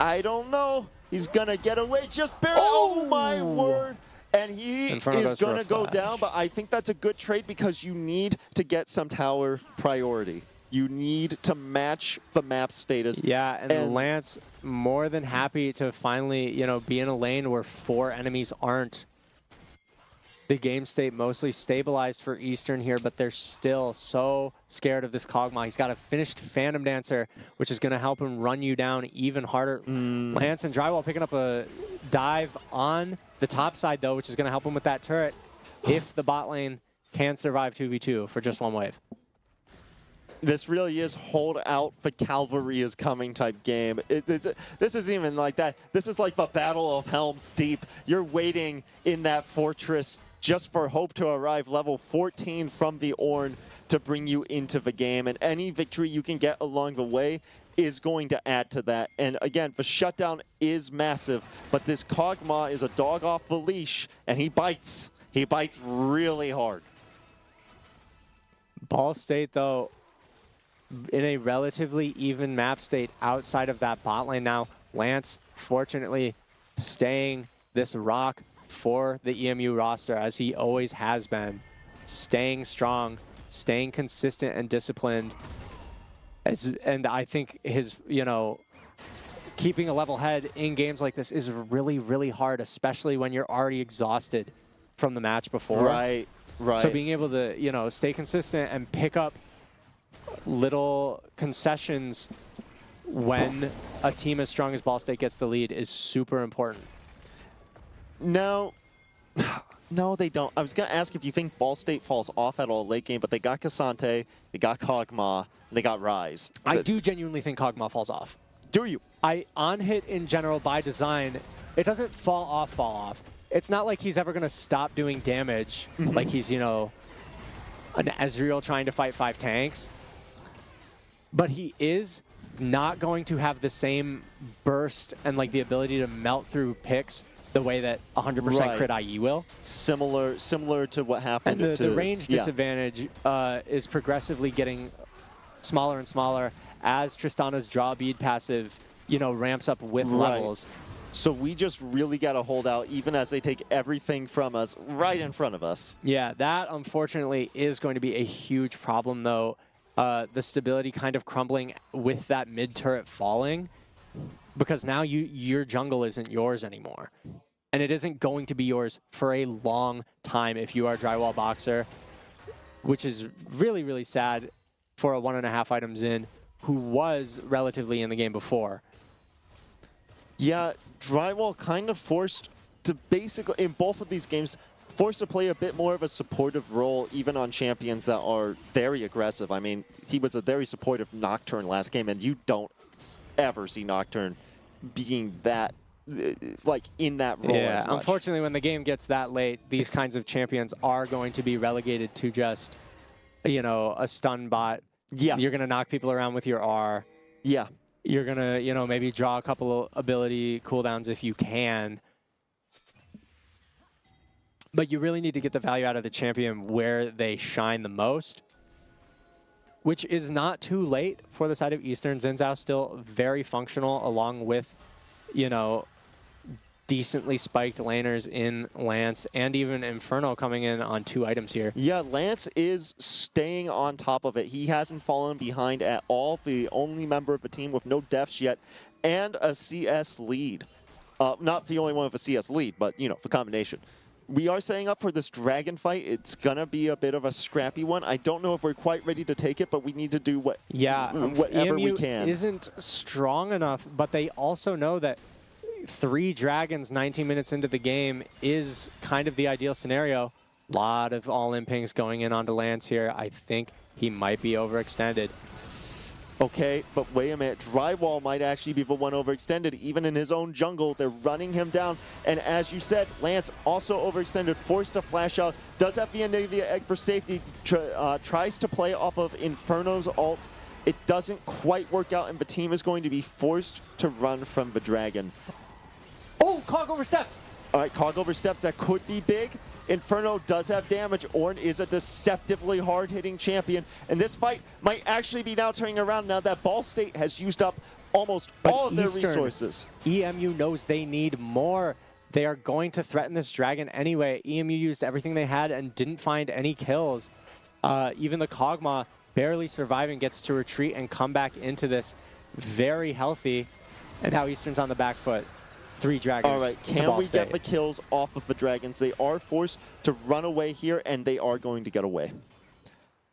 I don't know. He's going to get away just barely. Oh, my word. And he Inferno is goes for going a to go flash. down, but I think that's a good trade because you need to get some tower priority. You need to match the map status. Yeah, and Lance more than happy to finally, be in a lane where 4 enemies aren't. The game state mostly stabilized for Eastern here, but they're still so scared of this Kog'Maw. He's got a finished Phantom Dancer, which is going to help him run you down even harder. Lance and Drywall picking up a dive on the top side, though, which is going to help him with that turret if the bot lane can survive 2v2 for just 1 wave. This really is hold out, the cavalry is coming type game. This isn't even like that. This is like the Battle of Helm's Deep. You're waiting in that fortress just for hope to arrive level 14 from the Ornn to bring you into the game. And any victory you can get along the way is going to add to that. And again, the shutdown is massive, but this Kog'Maw is a dog off the leash, and he bites. He bites really hard. Ball State, though, in a relatively even map state outside of that bot lane now. Lance, fortunately, staying this rock for the EMU roster, as he always has been. Staying strong, staying consistent and disciplined. And I think his, keeping a level head in games like this is really, really hard, especially when you're already exhausted from the match before. Right. So being able to, stay consistent and pick up little concessions when a team as strong as Ball State gets the lead is super important. No, they don't. I was going to ask if you think Ball State falls off at all late game, but they got Cassante, they got Kog'Maw, they got Rise. I do genuinely think Kog'Maw falls off. Do you? On hit in general, by design, it doesn't fall off. It's not like he's ever going to stop doing damage, like he's, an Ezreal trying to fight 5 tanks. But he is not going to have the same burst and the ability to melt through picks the way that 100% Right. crit IE will. Similar to what happened And to the range yeah. disadvantage is progressively getting smaller and smaller as Tristana's draw bead passive, ramps up with Right. levels. So we just really got to hold out, even as they take everything from us right in front of us. Yeah, that unfortunately is going to be a huge problem, though. The stability kind of crumbling with that mid turret falling, because now your jungle isn't yours anymore. And it isn't going to be yours for a long time if you are Drywall Boxer, which is really, really sad for a 1.5 items in who was relatively in the game before. Yeah, Drywall kind of forced to basically, in both of these games, forced to play a bit more of a supportive role, even on champions that are very aggressive. I mean, he was a very supportive Nocturne last game, and you don't ever see Nocturne being that, like, in that role as much. Unfortunately, when the game gets that late, these kinds of champions are going to be relegated to just, a stun bot. Yeah. You're going to knock people around with your R. Yeah. You're going to, maybe draw a couple of ability cooldowns if you can. But you really need to get the value out of the champion where they shine the most, which is not too late for the side of Eastern. Xin Zhao still very functional, along with, decently spiked laners in Lance and even Inferno coming in on 2 items here. Yeah, Lance is staying on top of it. He hasn't fallen behind at all. The only member of the team with no deaths yet and a CS lead. Not the only one with a CS lead, but, the combination. We are setting up for this dragon fight. It's going to be a bit of a scrappy one. I don't know if we're quite ready to take it, but we need to do whatever we EMU can. Isn't strong enough, but they also know that 3 dragons 19 minutes into the game is kind of the ideal scenario. A lot of all-in pings going in onto Lance here. I think he might be overextended. Okay, but wait a minute. Drywall might actually be the one overextended. Even in his own jungle, they're running him down. And as you said, Lance also overextended, forced to flash out. Does have the Anavia egg for safety. Tries to play off of Inferno's ult. It doesn't quite work out, and the team is going to be forced to run from the dragon. Oh, Cog oversteps! All right, Cog oversteps. That could be big. Inferno does have damage. Ornn is a deceptively hard-hitting champion. And this fight might actually be now turning around now that Ball State has used up almost all of their resources. EMU knows they need more. They are going to threaten this dragon anyway. EMU used everything they had and didn't find any kills. Even the Kog'Maw barely surviving gets to retreat and come back into this very healthy. And now Eastern's on the back foot. 3 dragons. All right, can we get the kills off of the dragons? They are forced to run away here, and they are going to get away.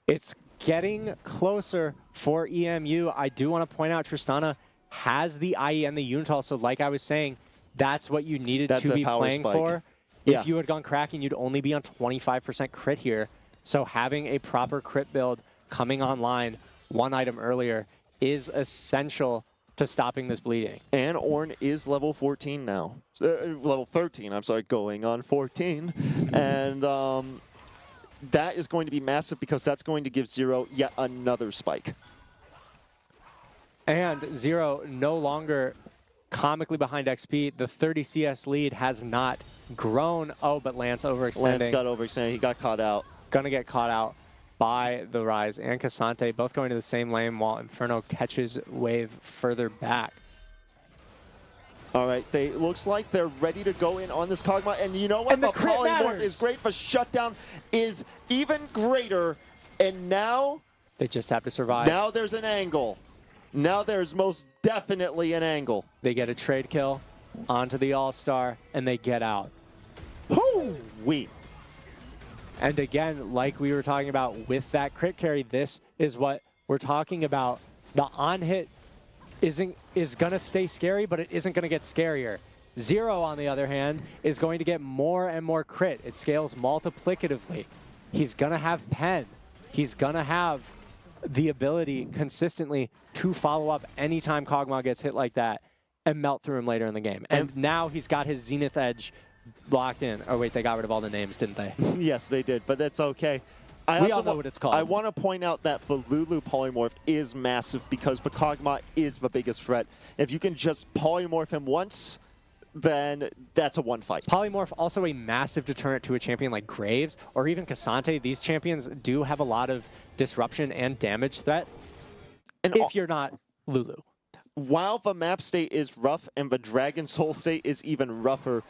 It's getting closer for EMU. I do want to point out Tristana has the IE and the Unital, so like I was saying, that's what you needed to be playing for. Yeah. If you had gone Kraken, you'd only be on 25% crit here. So having a proper crit build coming online 1 item earlier is essential to stopping this bleeding. And Ornn is level 14 now. Level 13, I'm sorry, going on 14. And that is going to be massive because that's going to give Zero yet another spike. And Zero no longer comically behind XP. The 30 CS lead has not grown. Oh, but Lance overextending. Lance got overextended. He got caught out. Gonna get caught out by the Rise and Cassante, both going to the same lane while Inferno catches wave further back. All right, looks like they're ready to go in on this Kog'Maw, and you know what? And the the crit polymorph matters. is great, but shutdown is even greater, and now They just have to survive. now there's an angle. Now there's most definitely an angle. They get a trade kill onto the All-Star, and they get out. Hoo-wee. And again, like we were talking about with that crit carry, this is what we're talking about. The on-hit is going to stay scary, but it isn't going to get scarier. Zero, on the other hand, is going to get more and more crit. It scales multiplicatively. He's going to have pen. He's going to have the ability consistently to follow up anytime Kog'Maw gets hit like that and melt through him later in the game. And now he's got his Zenith Edge locked in. Oh, wait, they got rid of all the names, didn't they? Yes, they did, but that's okay. We all know what it's called. I want to point out that the Lulu polymorph is massive because the Kog'Maw is the biggest threat. If you can just polymorph him once, then that's a one fight. Polymorph also a massive deterrent to a champion like Graves or even Cassante. These champions do have a lot of disruption and damage threat And if you're not Lulu. while the map state is rough and the Dragon Soul state is even rougher,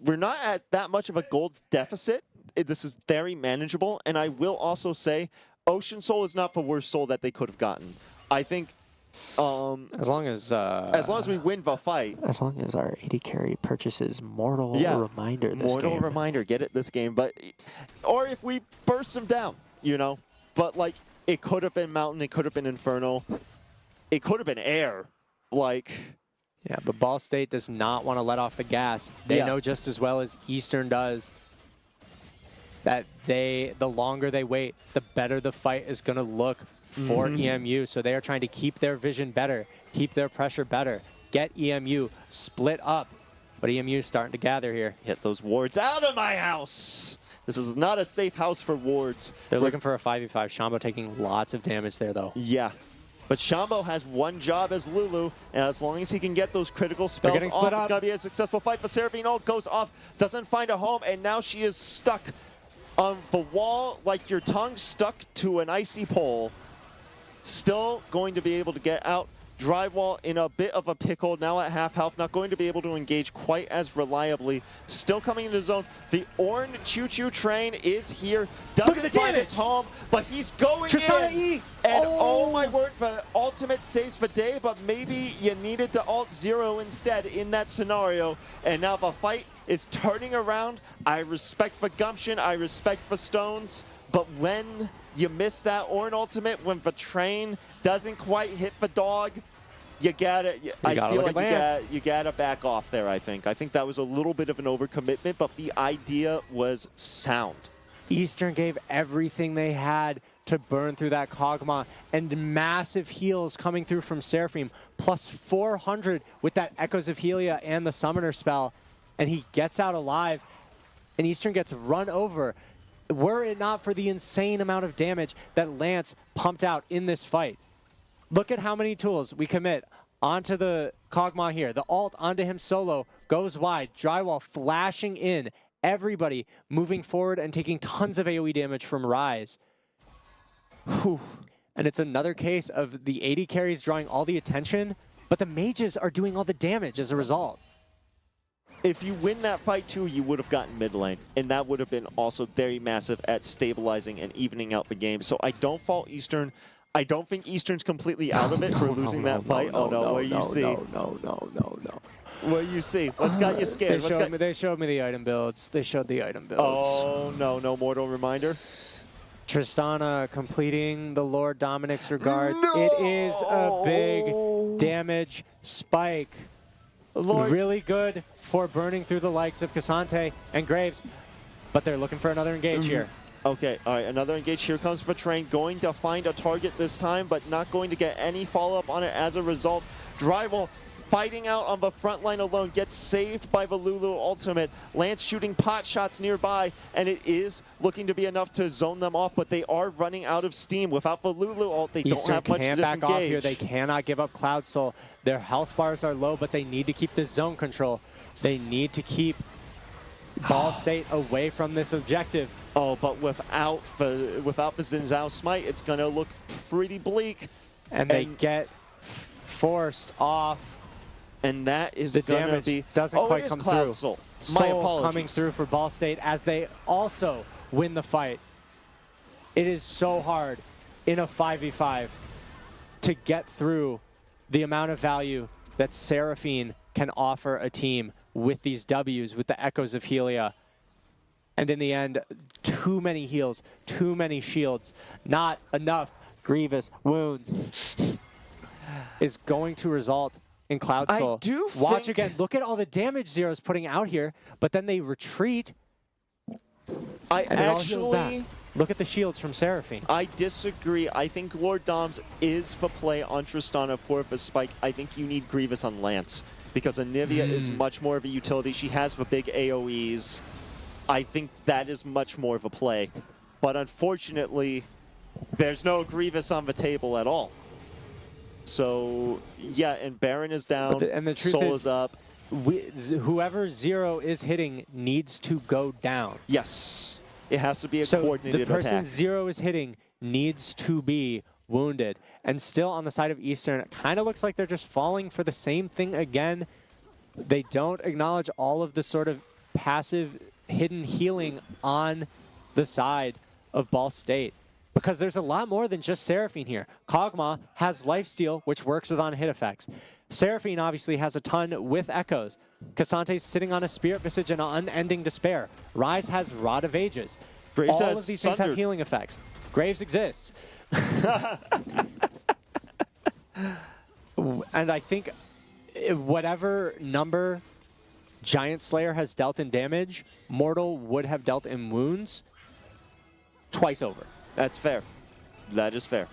we're not at that much of a gold deficit. This is very manageable, and I will also say Ocean Soul is not the worst soul that they could have gotten. I think As long as we win the fight. as long as our AD carry purchases Mortal Reminder this Mortal game. Reminder, get it this game. But or if we burst them down, you know. But like it could have been Mountain, it could have been Infernal, it could have been Air. Like Yeah, but Ball State does not want to let off the gas. They Yeah. know just as well as Eastern does that the longer they wait, the better the fight is going to look for EMU. So they are trying to keep their vision better, keep their pressure better, get EMU split up. But EMU is starting to gather here. hit those wards out of my house. This is not a safe house for wards. They're looking for a 5v5. Shambo taking lots of damage there, though. Yeah. But Shambo has one job as Lulu, and as long as he can get those critical spells getting off, split it's up. going to be a successful fight. But Seraphine ult goes off, doesn't find a home, and now she is stuck on the wall like your tongue stuck to an icy pole. Still going to be able to get out. Drywall in a bit of a pickle, now at half health, not going to be able to engage quite as reliably. Still coming into zone. The orange choo-choo train is here. Doesn't the find damage. its home, but he's going Tristana in. E. And oh my word, the ultimate saves the day, but maybe you needed to alt 0 instead in that scenario. And now the fight is turning around. I respect the gumption, I respect the stones, but when you miss that Ornn ultimate, when the train doesn't quite hit the dog, you gotta. I feel like you gotta back off there. I think that was a little bit of an overcommitment, but the idea was sound. Eastern gave everything they had to burn through that Kog'Maw, and massive heals coming through from Seraphim, plus 400 with that Echoes of Helia and the Summoner spell, and he gets out alive, and Eastern gets run over. Were it not for the insane amount of damage that Lance pumped out in this fight. Look at how many tools we commit onto the Kog'Maw here. The ult onto him solo goes wide. Drywall flashing in. Everybody moving forward and taking tons of AoE damage from Ryze. Whew. And it's another case of the AD carries drawing all the attention, but the mages are doing all the damage as a result. If you win that fight too, you would have gotten mid lane, and that would have been also very massive at stabilizing and evening out the game. So I don't fault Eastern. I don't think Eastern's completely out of it for losing that fight. Oh no, what do you see? No. What do you see? What's got you scared? They showed me the item builds. They showed the item builds. Oh no, Mortal Reminder. Tristana completing the Lord Dominic's regards. It is a big damage spike. Lord. Really good for burning through the likes of Cassante and Graves, but they're looking for another engage here. Okay, all right, another engage. Here comes the train, going to find a target this time, but not going to get any follow-up on it as a result. Drywall fighting out on the front line alone, gets saved by the Lulu ultimate. Lance shooting pot shots nearby, and it is looking to be enough to zone them off, but they are running out of steam. Without the Lulu ult, they don't have much to disengage. Back off here. They cannot give up Cloud Soul. Their health bars are low, but they need to keep this zone control. They need to keep Ball State away from this objective. Oh, but without the Xin Zhao smite, it's going to look pretty bleak. And they get forced off. And that is the going to damage be... doesn't quite come Cloud through. Soul. My Soul apologies. coming through for Ball State as they also win the fight. It is so hard in a 5v5 to get through the amount of value that Seraphine can offer a team with these Ws, with the Echoes of Helia. And in the end, too many heals, too many shields, not enough grievous wounds is going to result in Cloud Soul. Watch again. Look at all the damage Zero's putting out here, but then they retreat. Look at the shields from Seraphine. I disagree. I think Lord Doms is the play on Tristana for the spike. I think you need Grievous on Lance because Anivia is much more of a utility. She has the big AoEs. I think that is much more of a play. But unfortunately, there's no Grievous on the table at all. So, yeah, and Baron is down, And the truth Soul is up. whoever Zero is hitting needs to go down. Yes. It has to be a So coordinated the person attack. Zero is hitting needs to be wounded. And still on the side of Eastern, it kind of looks like they're just falling for the same thing again. They don't acknowledge all of the sort of passive hidden healing on the side of Ball State. Because there's a lot more than just Seraphine here. Kog'Maw has Lifesteal, which works with on-hit effects. Seraphine obviously has a ton with Echoes. Cassante's sitting on a Spirit Visage and an Unending Despair. Rise has Rod of Ages. Graves All has of these things have Sundered. healing effects. Graves exists. And I think whatever number Giant Slayer has dealt in damage, Mortal would have dealt in wounds twice over. That's fair. That is fair.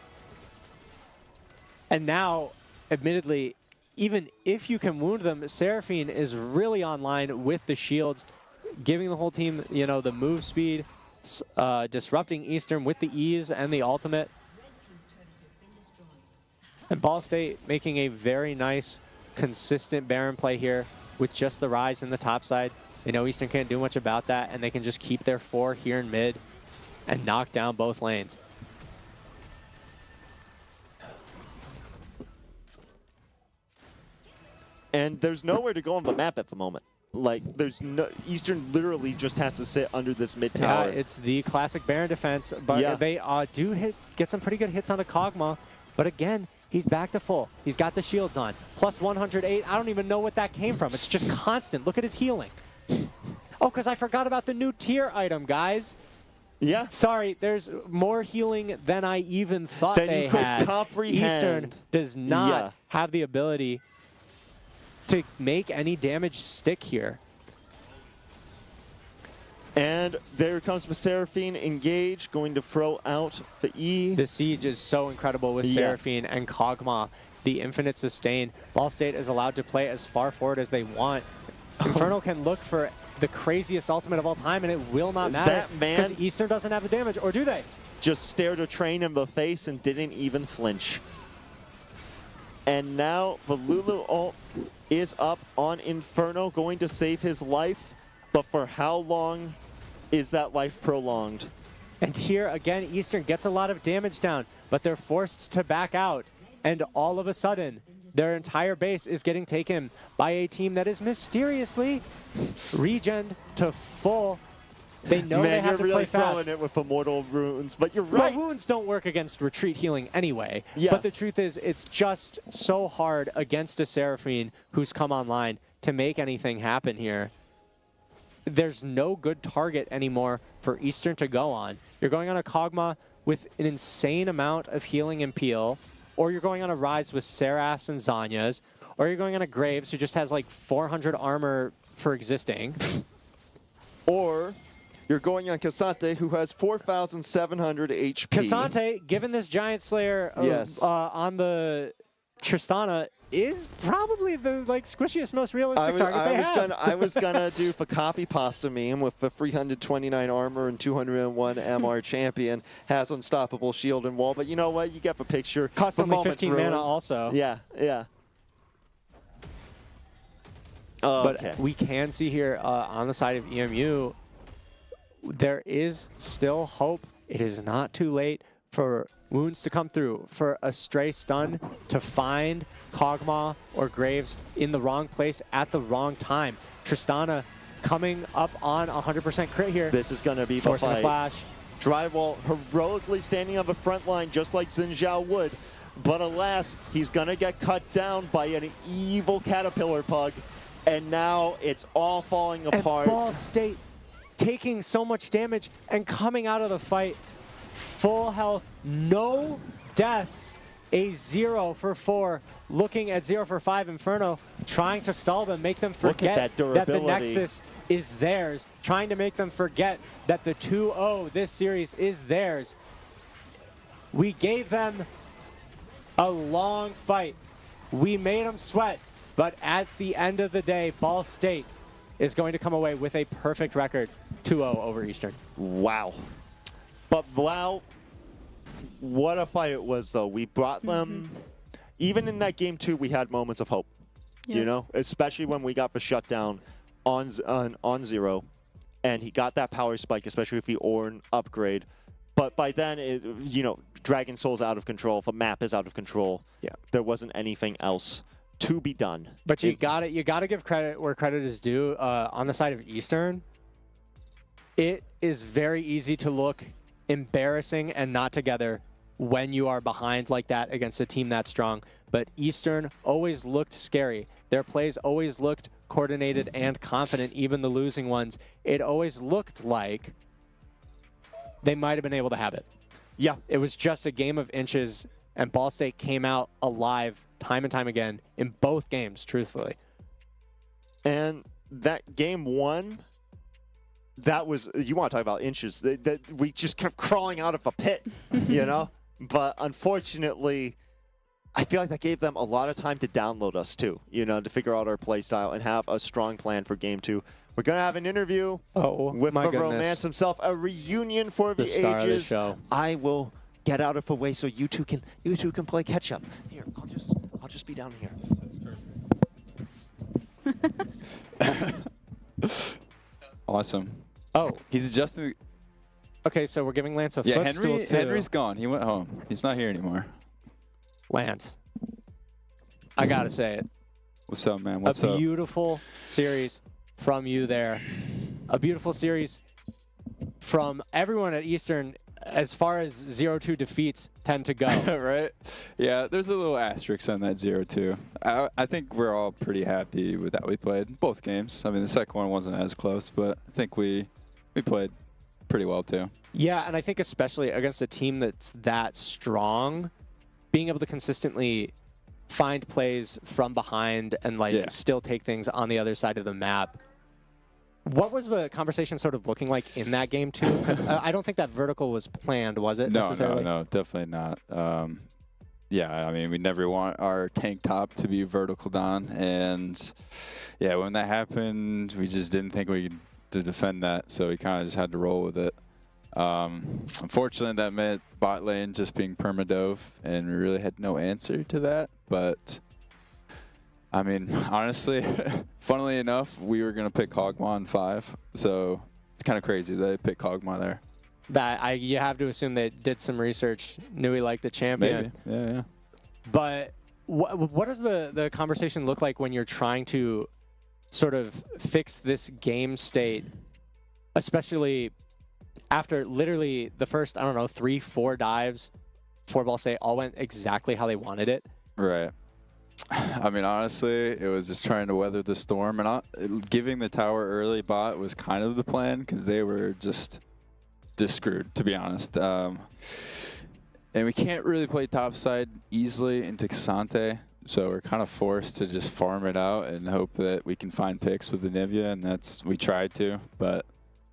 And now, admittedly, even if you can wound them, Seraphine is really online with the shields, giving the whole team, you know, the move speed, disrupting Eastern with the ease and the ultimate. And Ball State making a very nice, consistent Baron play here with just the Rise in the top side. They know Eastern can't do much about that, and they can just keep their 4 here in mid and knock down both lanes. And there's nowhere to go on the map at the moment. Like, there's no... Eastern literally just has to sit under this mid Yeah, tower. it's the classic Baron defense, but Yeah. they do get some pretty good hits on a Kog'Maw. But again, he's back to full. He's got the shields on. Plus 108. I don't even know what that came from. It's just constant. Look at his healing. Oh, because I forgot about the new tier item, guys. Yeah. Sorry, there's more healing than I even thought Than they you could had. comprehend. Eastern does not Yeah. have the ability to make any damage stick here. And there comes the Seraphine engage, going to throw out the E. The siege is so incredible with Yeah. Seraphine and Kog'Maw. The infinite sustain. Ball State is allowed to play as far forward as they want. Inferno can look for the craziest ultimate of all time, and it will not matter That man- because Eastern doesn't have the damage, or do they? Just stared a train in the face and didn't even flinch. And now the Lulu ult is up on Inferno, going to save his life. But for how long is that life prolonged? And here again, Eastern gets a lot of damage down, but they're forced to back out. And all of a sudden, their entire base is getting taken by a team that is mysteriously regened to full. They know they Man, have you're to really play fast. throwing it with Immortal Runes, but you're Well, right. wounds don't work against retreat healing anyway. Yeah. But the truth is, it's just so hard against a Seraphine who's come online to make anything happen here. There's no good target anymore for Eastern to go on. You're going on a Kog'Maw with an insane amount of healing and peel, or you're going on a Rise with Seraphs and Zanyas, or you're going on a Graves who just has like 400 armor for existing. Or you're going on Cassante, who has 4,700 HP. Cassante, given this Giant Slayer Yes. on the Tristana, is probably the squishiest, most realistic target they have. I was gonna do the copy pasta meme with the 329 armor and 201 MR champion, has unstoppable shield and wall, but you know what? You get the picture. Costs The only moment's 15 ruined. mana also. Yeah, yeah. But Okay. we can see here on the side of EMU, there is still hope. It is not too late for wounds to come through, for a stray stun to find Kog'Maw or Graves in the wrong place at the wrong time. Tristana coming up on 100% crit here. This is gonna be the Forcing a fight. flash. Drywall heroically standing on the front line just like Xin Zhao would. But alas, he's gonna get cut down by an evil caterpillar pug. And now it's all falling apart. And Ball State taking so much damage and coming out of the fight full health, no deaths, a 0 for 4, looking at 0 for 5 Inferno, trying to stall them, make them Look at forget that that the durability. Nexus is theirs, trying to make them forget that the 2-0 this series is theirs. We gave them a long fight. We made them sweat, but at the end of the day, Ball State is going to come away with a perfect record, 2-0 over Eastern. Wow. But wow, what a fight it was, though. We brought them, even in that game 2, we had moments of hope. you know, especially when we got the shutdown on 0, and he got that power spike, especially if he Ornn upgrade. But by then, you know, Dragon Soul's out of control. The map is out of control. Yeah. There wasn't anything else to be done. But you got to give credit where credit is due. On the side of Eastern, it is very easy to look embarrassing and not together when you are behind like that against a team that strong. But Eastern always looked scary. Their plays always looked coordinated and confident, even the losing ones. It always looked like they might have been able to have it. Yeah. It was just a game of inches, and Ball State came out alive time and time again in both games, truthfully. And that game 1, that was, you want to talk about inches, that we just kept crawling out of a pit, you know? But unfortunately, I feel like that gave them a lot of time to download us too, you know, to figure out our play style and have a strong plan for game 2. We're going to have an interview with the romance himself, a reunion for the star ages. of the show. I will get out of the way so you two can play catch up. Here, I'll just be down here. That's perfect. Awesome. Oh, He's adjusting. okay, so we're giving Lance a Yeah, footstool too. Henry's gone. He went home. He's not here anymore. Lance, I got to say it. What's up, man? What's A up? beautiful series from you there. A beautiful series from everyone at Eastern as far as 0-2 defeats tend to go. Right? Yeah, there's a little asterisk on that 0-2. I think we're all pretty happy with how we played both games. I mean, the second one wasn't as close, but I think we played pretty well too. Yeah, and I think especially against a team that's that strong, being able to consistently find plays from behind and still take things on the other side of the map. What was the conversation sort of looking like in that game too? Because I don't think that vertical was planned, was it? No, definitely not. Yeah, I mean, we never want our tank top to be vertical on, and yeah, when that happened, we just didn't think we could defend that, so we kind of just had to roll with it. Unfortunately, that meant bot lane just being permadove, and we really had no answer to that. But I mean, honestly, funnily enough, we were gonna pick Kog'Maw in 5, so it's kind of crazy that they picked Kog'Maw there. That you have to assume they did some research, knew he liked the champion. Maybe. Yeah. But what does the conversation look like when you're trying to sort of fix this game state, especially after literally the first, I don't know, 3-4 dives for Ball State all went exactly how they wanted it? Right. I mean, honestly, it was just trying to weather the storm, and giving the tower early bot was kind of the plan because they were just screwed, to be honest. And we can't really play topside easily into Xante, so we're kind of forced to just farm it out and hope that we can find picks with the Nivea, and we tried to, but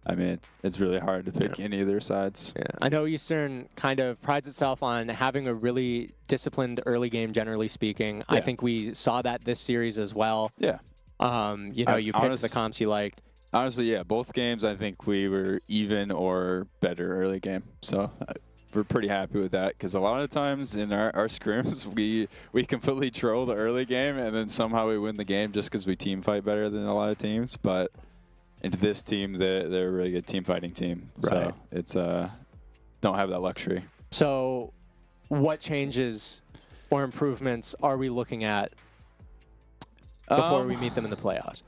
I mean, it's really hard to pick any of their sides. Yeah. I know Eastern kind of prides itself on having a really disciplined early game, generally speaking. Yeah. I think we saw that this series as well. Yeah. You know, you picked the comps you liked. Honestly, yeah, both games I think we were even or better early game. So we're pretty happy with that because a lot of times in our scrims, we completely troll the early game and then somehow we win the game just because we team fight better than a lot of teams. But into this team, they're a really good team fighting team. Right. So it's don't have that luxury. So what changes or improvements are we looking at before we meet them in the playoffs?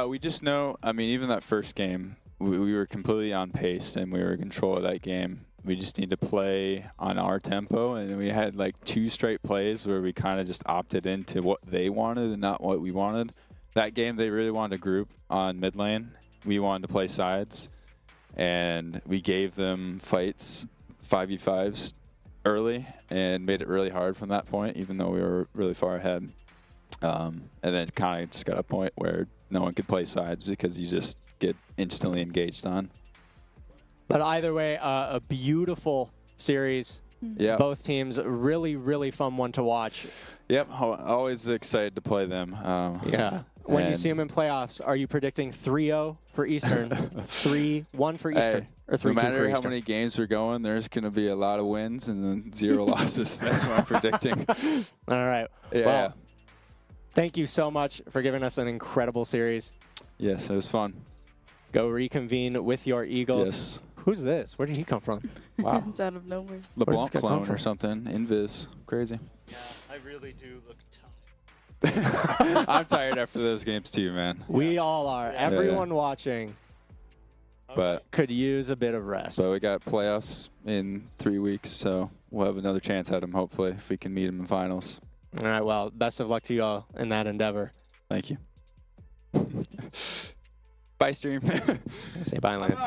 We just know, I mean, even that first game, we were completely on pace and we were in control of that game. We just need to play on our tempo, and we had like 2 straight plays where we kind of just opted into what they wanted and not what we wanted. That game, they really wanted to group on mid lane. We wanted to play sides, and we gave them fights, 5v5s early, and made it really hard from that point, even though we were really far ahead. And then it kind of just got a point where no one could play sides because you just get instantly engaged on. But either way, a beautiful series. Yeah. Both teams, really, really fun one to watch. Yep, always excited to play them. Yeah. When you see them in playoffs, are you predicting 3-0 for Eastern, 3-1 for Eastern, or 3-2 for Eastern? No matter how many games we're going, there's going to be a lot of wins and then 0 losses. That's what I'm predicting. All right. Yeah. Well, Thank you so much for giving us an incredible series. Yes, it was fun. Go reconvene with your Eagles. Yes. Who's this? Where did he come from? Wow. It's out of nowhere. Where'd this LeBlanc guy come clone from? or something. Invis. Crazy. Yeah, I really do look tough. I'm tired after those games too, man. We all are. Yeah. Everyone watching But could use a bit of rest. we got playoffs in 3 weeks, so we'll have another chance at them, hopefully, if we can meet them in finals. All right, well, best of luck to you all in that endeavor. Thank you. Bye, stream. Say bye, Lance.